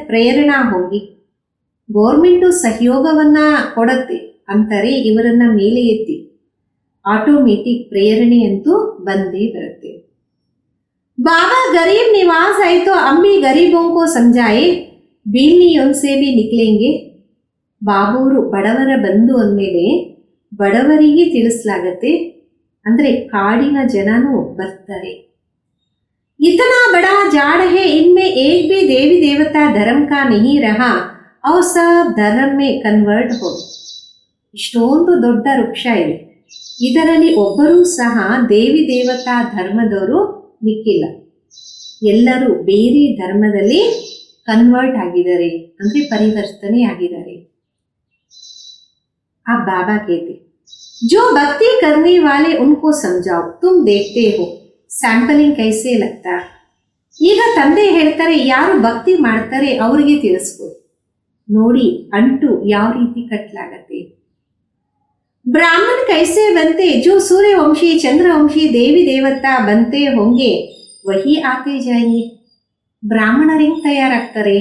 प्रेरणा होगी. ಗೌರ್ಮೆಂಟು ಸಹಯೋಗವನ್ನ ಕೊಡತ್ತೆ ಅಂತಾರೆ, ಇವರನ್ನ ಮೇಲೆ ಎತ್ತಿ ಆಟೋಮೆಟಿಕ್ ಪ್ರೇರಣೆ ಅಂತೂ ಬಂದೇ ಬರುತ್ತೆ. बाबा गरीब निवास है तो हम भी गरीबों को समझाए, बीलनियों से भी निकलेंगे. ಬಾಬೂರು ಬಡವರ ಬಂಧು ಅಂದಮೇಲೆ ಬಡವರಿಗೆ ತಿಳಿಸಲಾಗತ್ತೆ, ಅಂದ್ರೆ ಕಾಡಿನ ಜನನೂ ಬರ್ತಾರೆ. इतना बड़ा झाड़ है, इनमें एक भी देवी देवता धर्म का नहीं रहा और सब धर्म में कन्वर्ट हो. ಇಷ್ಟೊಂದು ದೊಡ್ಡ ವೃಕ್ಷ ಇದೆ, ಇದರಲ್ಲಿ ಒಬ್ಬರೂ ಸಹ ದೇವಿ ದೇವತಾ ಧರ್ಮದವರು ಮಿಕ್ಕಿಲ್ಲ, ಎಲ್ಲರೂ ಬೇರೆ ಧರ್ಮದಲ್ಲಿ ಕನ್ವರ್ಟ್ ಆಗಿದ್ದಾರೆ, ಅಂದ್ರೆ ಪರಿವರ್ತನೆ ಆಗಿದ್ದಾರೆ. अब बाबा कहते जो भक्ति करने वाले उनको समझाओ, तुम देखते हो ಸ್ಯಾಂಪಲಿಂಗ್ ಕೈಸೇ ಲಗ್ತಾ. ಈಗ ತಂದೆ ಹೇಳ್ತಾರೆ, ಯಾರು ಭಕ್ತಿ ಮಾಡ್ತಾರೆ ಅವರಿಗೆ ತಿಳಿಸ್ಬೋದು, ನೋಡಿ ಅಂಟು ಯಾವ ರೀತಿ ಕಟ್ಲಾಗತ್ತೆ. ಬ್ರಾಹ್ಮಣ ಕೈಸೆ ಬಂತೆ, ಜೋ ಸೂರ್ಯವಂಶಿ ಚಂದ್ರವಂಶಿ ದೇವಿ ದೇವತಾ ಬಂತೆ ಹೊಂಗೆ ವಹಿ ಆತೆ ಜಾಯಿಯೇ. ಬ್ರಾಹ್ಮಣರು ಹೆಂಗ್ ತಯಾರಾಗ್ತಾರೆ,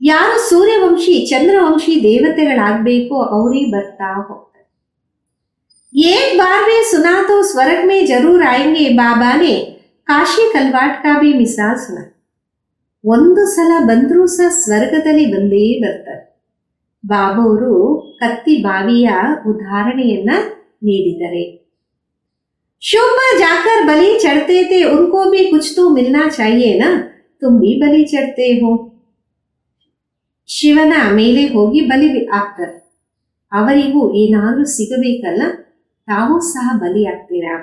ಯಾರು ಸೂರ್ಯವಂಶಿ ಚಂದ್ರವಂಶಿ ದೇವತೆಗಳಾಗಬೇಕೋ ಅವರೇ ಬರ್ತಾ ಹೋಗ್ತಾರೆ. एक बार वे सुना तो स्वर्ग में जरूर आएंगे. बाबा ने ಕಾಶಿ ಕಲ್ವಾಟ್ ಕಾ ಬಿ ಮಿಸಾಲ್ ಸುನ. ಒಂದು ಸಲ ಬಂದರೂ ಸಹ ಸ್ವರ್ಗದಲ್ಲಿ ಬಂದೇ ಬರ್ತಾರೆ. ಬಾಬಾವರು ಕತ್ತಿ ಬಾವಿಯ ಉದಾಹರಣೆಯನ್ನ ನೀಡಿದ್ದಾರೆ. ಶುಭ ಜಾಕರ್ ಬಲಿ ಚढ़ते थे, उनको भी कुछ तो मिलना चाहिए ना, तुम भी बलि चढ़ते हो. ಶಿವನ ಮೇಲೆ ಹೋಗಿ ಬಲಿ ಆಗ್ತಾರೆ, ಅವರಿಗೂ ಏನಾದ್ರೂ ಸಿಗಬೇಕಲ್ಲ, ತಾವೂ ಸಹ ಬಲಿ ಆಗ್ತೀರಾ.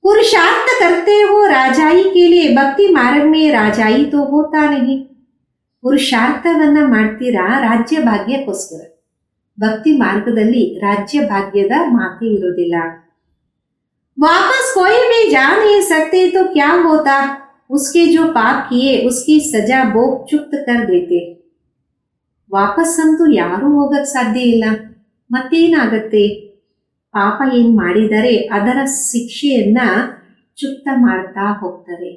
पुरुषार्थ करते हो राजाई के लिए, भक्ति मार्ग में राजाई तो होता नहीं. ಪುರುಷಾರ್ಥವನ್ನ ಮಾಡ್ತೀರಾ ರಾಜ್ಯ ಭಾಗ್ಯಕ್ಕೋಸ್ಕರ, ಭಕ್ತಿ ಮಾರ್ಗದಲ್ಲಿ ರಾಜ್ಯ ಭಾಗ್ಯದ ಮಾತೇ ಇರೋದಿಲ್ಲ. वापस कोई भी जा नहीं सकते तो क्या होता, उसके जो पाप किए उसकी सजा भोग चुक्त कर देते. ವಾಪಸ್ ಅಂತೂ ಯಾರೂ ಹೋಗಕ್ ಸಾಧ್ಯ ಇಲ್ಲ, ಮತ್ತೇನಾಗತ್ತೆ, ಪಾಪ ಏನ್ ಮಾಡಿದರೆ ಅದರ ಶಿಕ್ಷೆಯನ್ನ ಚುಕ್ತ ಮಾಡ್ತಾ ಹೋಗ್ತಾರೆ.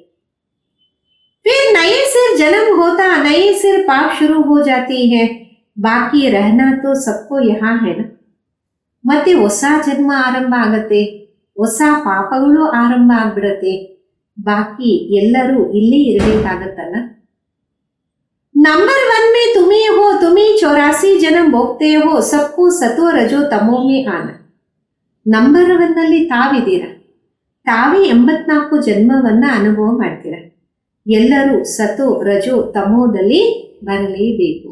फिर नए सिर जन्म होता, नए सिर पाप शुरू हो जाती है, बाकी रहना तो सबको यहाँ है ना. ಮತ್ತೆ ಹೊಸ ಜನ್ಮ ಆರಂಭ ಆಗತ್ತೆ, ಹೊಸ ಪಾಪಗಳು ಆರಂಭ ಆಗ್ಬಿಡತ್ತೆ, ಬಾಕಿ ಎಲ್ಲರೂ ಇಲ್ಲೇ ಇರಬೇಕಾಗತ್ತಲ್ಲ. नंबर 1 में तुम्हें हो, तुम्हें 84 जन्म भोगते हो, सबको सतो रजो तमो में आना. ನಂಬರ್ 1 ತಾವಿದ್ದೀರಾ, ತಾವೇ 84 ಜನ್ಮವನ್ನ ಅನುಭವ ಮಾಡ್ತೀರಾ. ಎಲ್ಲರೂ ಸತೋ ರಜೋ ತಮೋದಲ್ಲಿ ಬರಲೇಬೇಕು.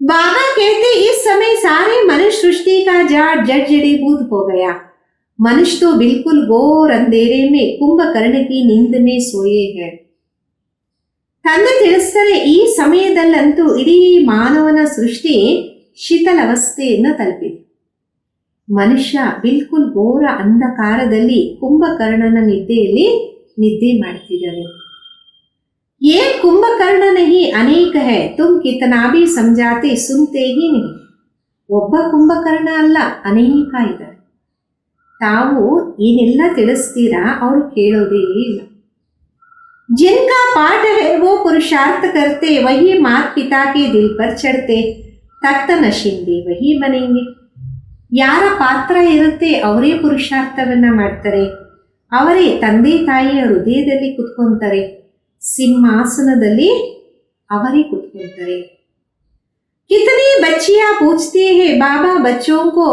बाबा कहते इस समय सारे मनुष्य सृष्टि का जाट जड़ीबूट हो गया. मनुष्य तो बिल्कुल घोर अंधेरे में कुंभकर्ण की नींद में सोए हैं. ತಂದೆ ತಿಳಿಸ್ತಾರೆ, ಈ ಸಮಯದಲ್ಲಂತೂ ಇಡೀ ಮಾನವನ ಸೃಷ್ಟಿ ಶೀತಲಾವಸ್ಥೆಯನ್ನು ತಲುಪಿದೆ. ಮನುಷ್ಯ ಬಿಲ್ಕುಲ್ ಘೋರ ಅಂಧಕಾರದಲ್ಲಿ ಕುಂಭಕರ್ಣನ ನಿದ್ದೆಯಲ್ಲಿ ನಿದ್ದೆ ಮಾಡ್ತಿದ್ದಾನೆ. ये कुंभकर्ण नहीं अनेक है, तुम कितना भी समझाते सुनते ही नहीं. ಒಬ್ಬ ಕುಂಭಕರ್ಣ ಅಲ್ಲ, ಅನೇಕ ಇದ್ದಾರೆ. ತಾವು ಏನೆಲ್ಲ ತಿಳಿಸ್ತೀರಾ ಅವರು ಕೇಳೋದೇ ಇಲ್ಲ. जिनका पाठ है वो पुरुषार्थ करते, वही माता पिता के दिल पर चढ़ते, तख्त नशिंदे वही बनेंगे. ಯಾರ ಪಾತ್ರ ಇರುತ್ತೆ ಅವರೇ ಪುರುಷಾರ್ಥವನ್ನ ಮಾಡ್ತಾರೆ, ಅವರೇ ತಂದೆ ತಾಯಿಯ ಹೃದಯದಲ್ಲಿ ಕುತ್ಕೊಂತಾರೆ, ಸಿಂಹಾಸನದಲ್ಲಿ ಅವರೇ ಕುತ್ಕೊಂತಾರೆ. कितनी बच्चियां पूछती है बाबा बच्चों को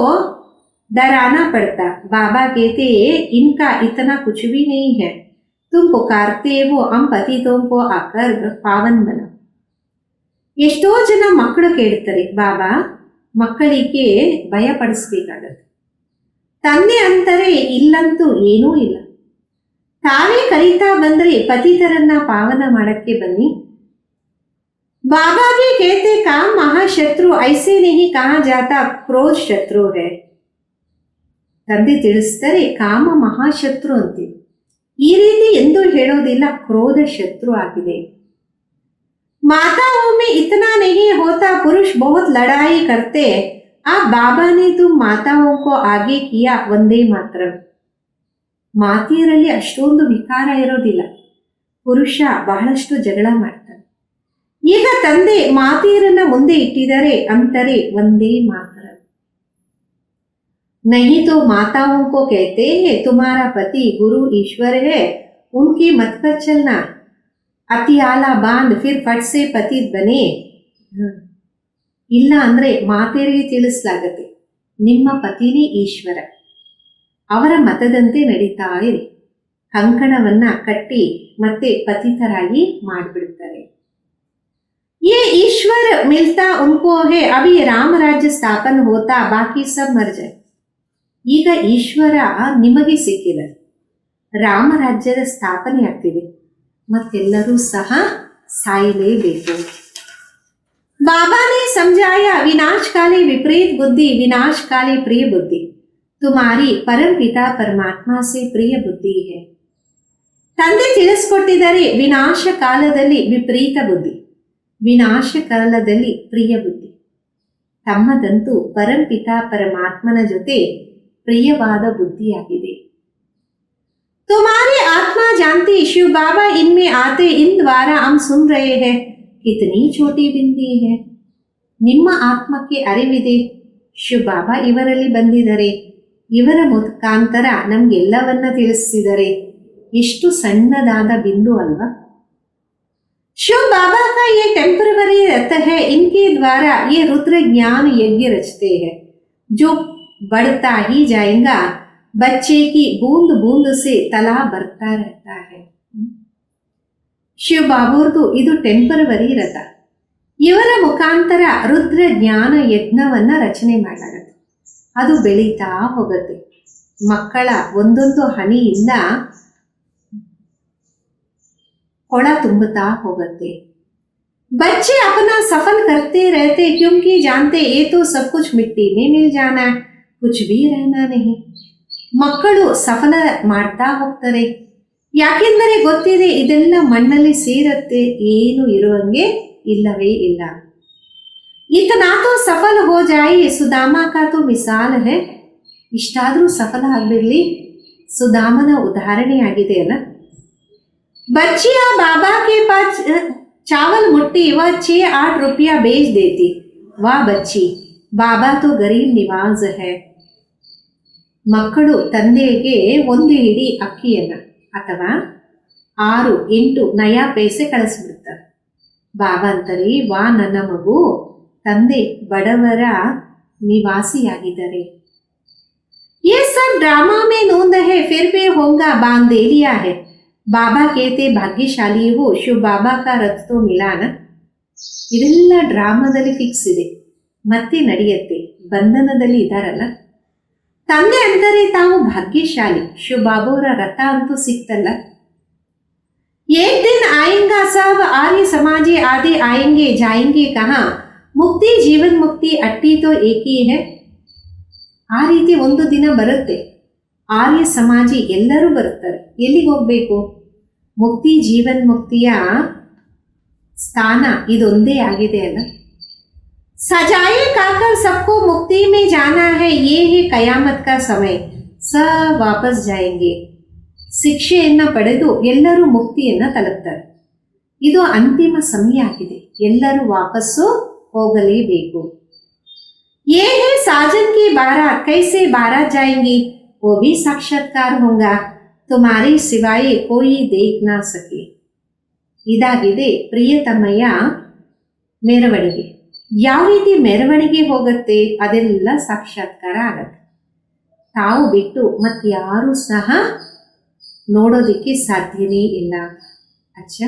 डराना पड़ता. बाबा कहते इनका इतना कुछ भी नहीं है, तुम पुकारते हो हम पतितों को आकर पावन बना. ಎಷ್ಟೋ ಜನ ಮಕ್ಕಳು ಕೇಳ್ತಾರೆ, ಬಾಬಾ ಮಕ್ಕಳಿಗೆ ಭಯ ಪಡಿಸ್ಬೇಕಾಗತ್ತೆ. ತಂದೆ ಅಂತಾರೆ ಇಲ್ಲಂತೂ ಏನೂ ಇಲ್ಲ, ತಾವೇ ಕರೀತಾ ಬಂದ್ರೆ ಪತಿತರನ್ನ ಪಾವನ ಮಾಡಕ್ಕೆ ಬನ್ನಿ. बाबा भी कहते काम महाशत्रु ऐसे नहीं कहा जाता, क्रोध शत्रु है. ತಂದೆ ತಿಳಿಸ್ತಾರೆ, ಕಾಮ ಮಹಾಶತ್ರು ಅಂತೆ, ಈ ರೀತಿ ಎಂದು ಹೇಳೋದಿಲ್ಲ, ಕ್ರೋಧ ಶತ್ರು ಆಗಿದೆ. माताओं में इतना नहीं होता, पुरुष बहुत लड़ाई करते, अब बाबा ने तुम माताओं को आगे किया वंदे मातरम. ಮಾತೆಯರಲ್ಲಿ ಅಷ್ಟೊಂದು ವಿಕಾರ ಇರೋದಿಲ್ಲ, ಪುರುಷ ಬಹಳಷ್ಟು ಜಗಳ ಮಾಡ್ತಾನೆ. ಈಗ ತಂದೆ ಮಾತೆಯರನ್ನ ಮುಂದೆ ಇಟ್ಟಿದ್ದಾರೆ ಅಂತಾರೆ ವಂದೇ ಮಾತರಂ. नहीं तो माताओं को कहते हैं तुम्हारा पति गुरु ईश्वर है, उनकी मत पर चलना, ಅತಿ ಆಲ ಬಾಂದ್ ಫಿರ್ ಫಟ್ ಸೆ ಪತಿ ಬನೆ. ಇಲ್ಲ ಅಂದ್ರೆ ಮಾತೆಯರಿಗೆ ತಿಳಿಸಲಾಗತ್ತೆ, ನಿಮ್ಮ ಪತಿನೇ ಈಶ್ವರ, ಅವರ ಮತದಂತೆ ನಡೀತಾ ಇರಿ. ಕಂಕಣವನ್ನ ಕಟ್ಟಿ ಮತ್ತೆ ಪತಿತರಾಗಿ ಮಾಡಿಬಿಡುತ್ತಾರೆ. ये ईश्वर मिलता उनको है, अभी राम राज्य स्थापन होता, बाकी सब मर जाए. ಈಗ ಈಶ್ವರ ನಿಮಗೆ ಸಿಕ್ಕಿದೆ, ರಾಮ ರಾಜ್ಯದ ಸ್ಥಾಪನೆ ಆಗ್ತಿದೆ, ಮತ್ತೆಲ್ಲರೂ ಸಹ ಸಾಯಲೇಬೇಕು. बाबा ने समझाया विनाश काले विपरीत बुद्धि विनाश काले प्रिय बुद्धि तुम्हारी परम पिता परमात्मा से प्रिय बुद्धि है. ತಂದೆ ತಿಳಿಸ್ಕೊಟ್ಟಿದ್ದಾರೆ, ವಿನಾಶ ಕಾಲದಲ್ಲಿ ವಿಪರೀತ ಬುದ್ಧಿ, ವಿನಾಶ ಕಾಲದಲ್ಲಿ ಪ್ರಿಯ ಬುದ್ಧಿ. ತಮ್ಮದಂತೂ ಪರಂಪಿತ ಪರಮಾತ್ಮನ ಜೊತೆ ಪ್ರಿಯವಾದ ಬುದ್ಧಿಯಾಗಿದೆ. तुम्हारी आत्मा जानती शिव बाबा इनमें आते इन द्वारा हम सुन रहे हैं कितनी छोटी बिंदी है. ನಿಮ್ಮ ಆತ್ಮಕ್ಕೆ ಅರಿವಿದೆ, ಶಿವ ಬಾಬಾ ಇವರಲ್ಲಿ ಬಂದಿದ್ದಾರೆ, ಇವರ ಮುಖಾಂತರ ನಮ್ಗೆಲ್ಲವನ್ನ ತಿಳಿಸಿದರೆ ಎಷ್ಟು ಸಣ್ಣದಾದ ಬಿಂದು ಅಲ್ವಾ. शिव बाबा का ये टेम्पररी रथ है, इनके द्वारा ये रुद्र ज्ञान यज्ञ रचते हैं जो बढ़ता ही जाएगा. बच्चे की बूंद बूंद से तला बढ़ता रहता है. ಶಿವ ಬಾಬಾವ್ರದು ಇದು ಟೆಂಪರವರಿ ರಥ. ಇವರ ಮುಖಾಂತರ ರುದ್ರ ಜ್ಞಾನ ಯಜ್ಞವನ್ನ ರಚನೆ ಮಾಡಲಾಗತ್ತೆ. ಅದು ಬೆಳೀತಾ ಹೋಗುತ್ತೆ. ಮಕ್ಕಳ ಒಂದೊಂದು ಹನಿಯಿಂದ ಕೊಳ ತುಂಬುತ್ತಾ ಹೋಗುತ್ತೆ. बच्चे अपना सफल करते रहते क्योंकि जानते ये तो सब कुछ मिट्टी में मिल जाना है, कुछ भी रहना नहीं. ಮಕ್ಕಳು ಸಫಲ ಮಾಡ್ತಾ ಹೋಗ್ತಾರೆ, ಯಾಕೆಂದರೆ ಗೊತ್ತಿದೆ ಇದೆಲ್ಲ ಮಣ್ಣಲ್ಲಿ ಸೇರತ್ತೆ, ಏನು ಇರುವಂಗೆ ಇಲ್ಲವೇ ಇಲ್ಲ. ಇತನಾ ತೋ ಸಫಲ ಹೋ ಜಾಯಿ ಸುಧಾಮಾ ಕಾ ತೋ ಮಿಸಾಲ್ ಹೈ. ಇಷ್ಟಾದ್ರೂ ಸಫಲ ಆಗ್ಬಿಡ್ಲಿ, ಸುಧಾಮನ ಉದಾಹರಣೆಯಾಗಿದೆ ಅಲ್ಲ. बच्चियां बाबा के पास चावल मुट्ठी व 6-8 रुपया बेच देती. वाह बच्ची, बाबा तो गरीब निवाज है. ಮಕ್ಕಳು ತಂದೆಗೆ ಒಂದು ಹಿಡಿ ಅಕ್ಕಿಯನ್ನ ಅಥವಾ 6-8 ನಯಾ ಪೈಸೆ ಕಳಿಸ್ಬಿಡ್ತಾರೆ. ಬಾಬಾ ಅಂತಾರೆ, ವಾ ನನ್ನ ಮಗು, ತಂದೆ ಬಡವರ ನಿವಾಸಿಯಾಗಿದ್ದಾರೆ. ये सब ड्रामा में नोंद है, फिर भी होगा बांध दे लिया है. ಬಾಬಾ ಕೇತೆ ಭಾಗ್ಯಶಾಲಿ ಹೋ, ಶಿವ ಬಾಬಾ ಕಾ ರಥ ತೋ ಮಿಲಾನ. ಇದೆಲ್ಲ ಡ್ರಾಮಾದಲ್ಲಿ ಫಿಕ್ಸ್ ಇದೆ, ಮತ್ತೆ ನಡೆಯುತ್ತೆ, ಬಂಧನದಲ್ಲಿ ಇದಾರಲ್ಲ. ತಂದೆ ಅಂದರೆ ತಾವು ಭಾಗ್ಯಶಾಲಿ, ಶಿವ ಬಾಬಾವರ ರಥ ಅಂತೂ ಸಿಕ್ತಲ್ಲ. एक दिन आएगा सब आर्य समाजी आदि आएंगे जाएंगे कहाँ, ಮುಕ್ತಿ ಜೀವನ್ ಮುಕ್ತಿ ಅಟ್ಟಿ ತೋ ಏಕಿ ಹೈ. ಆ ರೀತಿ ಒಂದು ದಿನ ಬರುತ್ತೆ, ಆರ್ಯ ಸಮಾಜಿ ಎಲ್ಲರೂ ಬರುತ್ತಾರೆ. ಎಲ್ಲಿಗೆ ಹೋಗ್ಬೇಕು? ಮುಕ್ತಿ ಜೀವನ್ ಮುಕ್ತಿಯ ಸ್ಥಾನ ಇದೊಂದೇ ಆಗಿದೆ ಅಲ್ಲ. सजाए खाकर सबको मुक्ति में जाना है, ये है कयामत का समय, सब वापस जाएंगे. ಶಿಕ್ಷೆಯನ್ನ ಪಡೆದು ಎಲ್ಲರೂ ಮುಕ್ತಿಯನ್ನ ತಲುಪ್ತಾರೆ. ಇದು ಅಂತಿಮ ಸಮಯ ಆಗಿದೆ, ಎಲ್ಲರೂ ವಾಪಸ್ಸು ಹೋಗಲೇಬೇಕು. ये है साजन की बारात, कैसे बारात जाएंगी, वो भी साक्षात्कार होगा, तुम्हारे सिवाय कोई देख ना सके. ಇದಾಗಿದೆ ಪ್ರಿಯತಮೆಯ ಮೆರವಣಿಗೆ. ಯಾವ ರೀತಿ ಮೆರವಣಿಗೆ ಹೋಗುತ್ತೆ, ಅದೆಲ್ಲ ಸಾಕ್ಷಾತ್ಕಾರ ಆಗತ್ತೆ. ತಾವು ಬಿಟ್ಟು ಮತ್ತಾರೂ ಸಹ ನೋಡೋದಕ್ಕೆ ಸಾಧ್ಯನೇ ಇಲ್ಲ. अच्छा,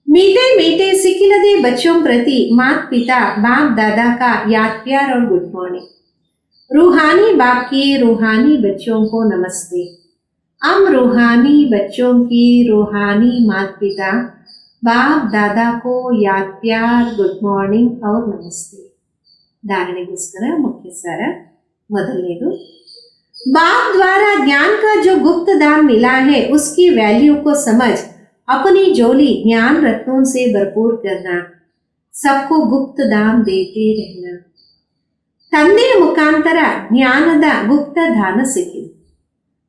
मीठे मीठे सिखिलदे बच्चों प्रति माता पिता बाप दादा का याद प्यार और गुड मॉर्निंग. रूहानी बाप की रूहानी बच्चों को नमस्ते. हम रूहानी बच्चों की रूहानी माता पिता बाप दादा को याद प्यार गुड मॉर्निंग और नमस्ते. धारणेಗೋಸ್ಕರ मुख्य सार ಮೊದಲನೇದು, बाप द्वारा ज्ञान का जो गुप्त दान मिला है उसकी वैल्यू को समझ अपनी झोली ज्ञान रत्नों से भरपूर करना, सबको गुप्त दान देते रहना. ತಂದೆಯ ಮುಖಾಂತರ ಜ್ಞಾನದ ಗುಪ್ತ ದಾನ ಸಿಕ್ಕಿದೆ.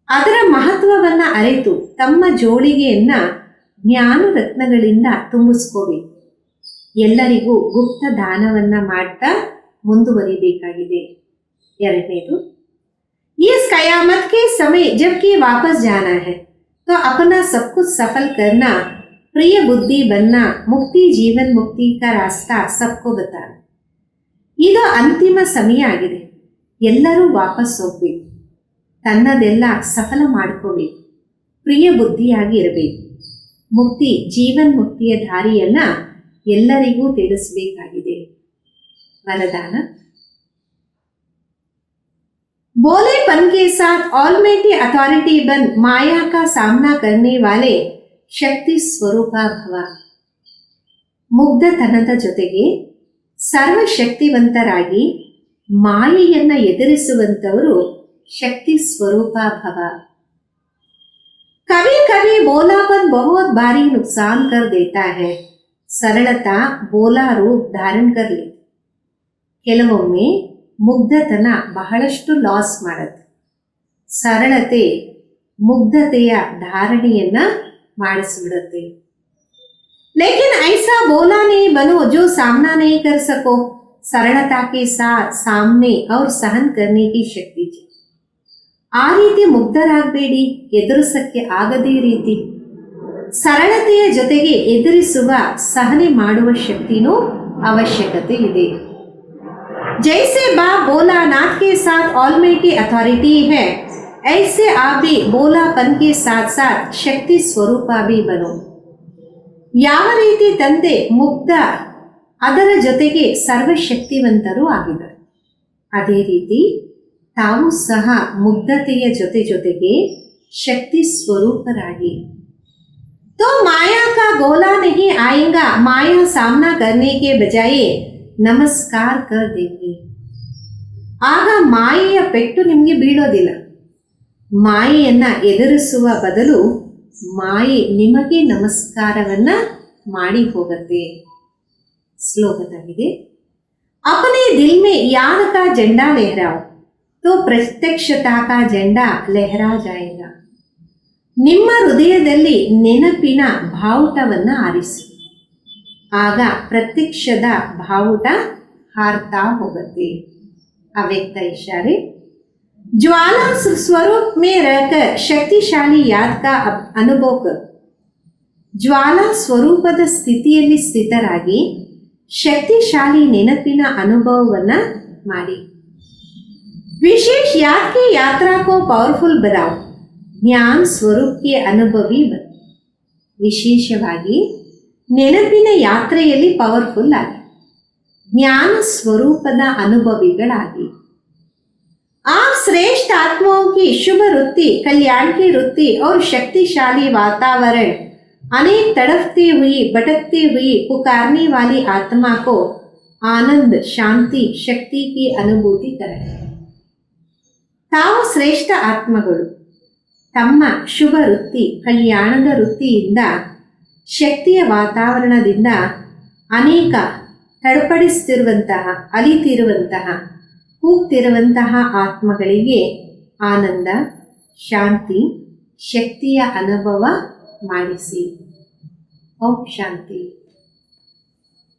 ಅದರ ಮಹತ್ವವನ್ನ ಅರಿತು ತಮ್ಮ ಜೋಳಿಗೆಯನ್ನ ಜ್ಞಾನ ರತ್ನಗಳಿಂದ ತುಂಬಿಸ್ಕೋಬೇಕು. ಎಲ್ಲರಿಗೂ ಗುಪ್ತ ದಾನವನ್ನ ಮಾಡ್ತಾ ಮುಂದುವರಿಬೇಕಾಗಿದೆ. ಎರಡನೇದು, इस कयामत के समय जबकि वापस जाना है तो अपना सब कुछ सफल करना, प्रिय बुद्धि बनना, मुक्ति जीवन मुक्ति का रास्ता सबको बताना. ಇದು ಅಂತಿಮ ಸಮಯ ಆಗಿದೆ, ಎಲ್ಲರೂ ವಾಪಸ್ ಹೋಗ್ಬೇಕು, ತನ್ನದೆಲ್ಲ ಸಫಲ ಮಾಡ್ಕೋಬೇಕು, ಪ್ರಿಯ ಬುದ್ಧಿಯಾಗಿ ಇರಬೇಕು, ಮುಕ್ತಿ ಜೀವನ್ ಮುಕ್ತಿಯ ದಾರಿಯನ್ನ ಎಲ್ಲರಿಗೂ ತಿಳಿಸಬೇಕಾಗಿದೆ. ವರದಾನ, भोलेपन के साथ ऑलमाइटी अथॉरिटी बन माया का सामना करने वाले ಶಕ್ತಿ ಸ್ವರೂಪ ಭವ. ಮುಗ್ಧತನದ ಜೊತೆಗೆ ಸರ್ವಶಕ್ತಿವಂತರಾಗಿ ಮಾಯೆಯನ್ನ ಎದುರಿಸುವಂತವರು ಶಕ್ತಿ ಸ್ವರೂಪ ಭವ. कभी कभी बोलापन बहुत भारी नुकसान कर देता है. ಸರಳತಾ ಬೋಲಾ ರೂಪ ಧಾರಣ ಕರ್ಲಿ. ಕೆಲವೊಮ್ಮೆ ಮುಗ್ಧತನ ಬಹಳಷ್ಟು ಲಾಸ್ ಮಾಡುತ್ತೆ. ಸರಳತೆ ಮುಗ್ಧತೆಯ ಧಾರಣೆಯನ್ನ ಮಾಡಿಸ್ಬಿಡುತ್ತೆ. ಲೇಕಿನ್ ಐಸಾ ಬೋಲಾ नहीं बनो जो सामना नहीं कर सको. सरलता के साथ सामने और सहन करने की शक्ति चाहिए. ಆ ರೀತಿ ಮುಗ್ಧರಾಗಬೇಡಿ, ಎದುರಿಸಕ್ಕೆ ಆಗದೇ ರೀತಿ. ಸರಳತೆಯ ಜೊತೆಗೆ ಎದುರಿಸುವ ಸಹನೆ ಮಾಡುವ ಶಕ್ತಿನೂ ಅವಶ್ಯಕತೆ ಇದೆ. जैसे बाप भोलानाथ के साथ ऑलमाइटी अथॉरिटी है, ऐसे आप भी भोलापन के साथ साथ शक्ति स्वरूप भी बनो. ಯಾವ ರೀತಿ ತಂದೆ ಮುಗ್ಧ ಅದರ ಜೊತೆಗೆ ಸರ್ವಶಕ್ತಿವಂತರೂ ಆಗಿದ್ದಾರೆ, ಅದೇ ರೀತಿ ತಾವು ಸಹ ಮುಗ್ಧತೆಯ ಜೊತೆಗೆ ಶಕ್ತಿ ಸ್ವರೂಪರಾಗಿ. तो माया का गोला नहीं आएगा, माया सामना करने के बजाय ನಮಸ್ಕಾರ कर देंगे. ಆಗ ಮಾಯೆಯ ಪೆಟ್ಟು ನಿಮಗೆ ಬೀಳೋದಿಲ್ಲ. ಮಾಯೆಯನ್ನ ಎದುರಿಸುವ ಬದಲು ಮಾಯೆ ನಿಮಗೆ ನಮಸ್ಕಾರವನ್ನ ಮಾಡಿ ಹೋಗುತ್ತೆ. ಶ್ಲೋಕದಾಗಿದೆ, अपने दिल में याद का झंडा लहराओ तो प्रत्यक्षता का झंडा लहरा जाएगा. ನಿಮ್ಮ ಹೃದಯದಲ್ಲಿ ನೆನಪಿನ ಬಾವುಟವನ್ನ ಆರಿಸಿ, ಆಗ ಪ್ರತ್ಯಕ್ಷದ ಬಾವುಟ ಹಾರ್ತಾ ಹೋಗುತ್ತೆ. ಅವ್ಯಕ್ತ ಇಶಾರೆ. ज्वाला स्वरूप में रहकर शक्तिशाली याद का अनुभव कर. ಜ್ವಾಲಾ ಸ್ವರೂಪದ ಸ್ಥಿತಿಯಲ್ಲಿ ಸ್ಥಿತರಾಗಿ ಶಕ್ತಿಶಾಲಿ ನೆನಪಿನ ಅನುಭವವನ್ನ ಮಾಡಿ. विशेष याद की यात्रा को पावरफुल बनाओ. ಜ್ಞಾನ ಸ್ವರೂಪಕ್ಕೆ ಅನುಭವಿ ಬನ್ನಿ. ವಿಶೇಷವಾಗಿ ನೆನಪಿನ ಯಾತ್ರೆಯಲ್ಲಿ ಪವರ್ಫುಲ್ ಆಗಿ ಜ್ಞಾನ ಸ್ವರೂಪದ ಅನುಭವಿಗಳಾಗಿ. आप श्रेष्ठ आत्माओं की शुभ वृत्ति, कल्याण की वृत्ति और शक्तिशाली वातावरण अनेक तड़पती हुई भटकती हुई पुकारने वाली आत्मा को आनंद शांति शक्ति की अनुभूति करें. ತಾವು ಶ್ರೇಷ್ಠ ಆತ್ಮಗಳು ತಮ್ಮ ಶುಭ ವೃತ್ತಿ ಕಲ್ಯಾಣದ ವೃತ್ತಿಯಿಂದ ಶಕ್ತಿಯ ವಾತಾವರಣದಿಂದ ಅನೇಕ ತಡಪಡಿಸುತ್ತಿರುವಂತಹ ಅಲಿತಿರುವಂತಹ ಕೂಗ್ತಿರುವಂತಹ ಆತ್ಮಗಳಿಗೆ ಆನಂದ ಶಾಂತಿ ಶಕ್ತಿಯ ಅನುಭವ ಮಾಡಿಸಿ. ಓಂ ಶಾಂತಿ.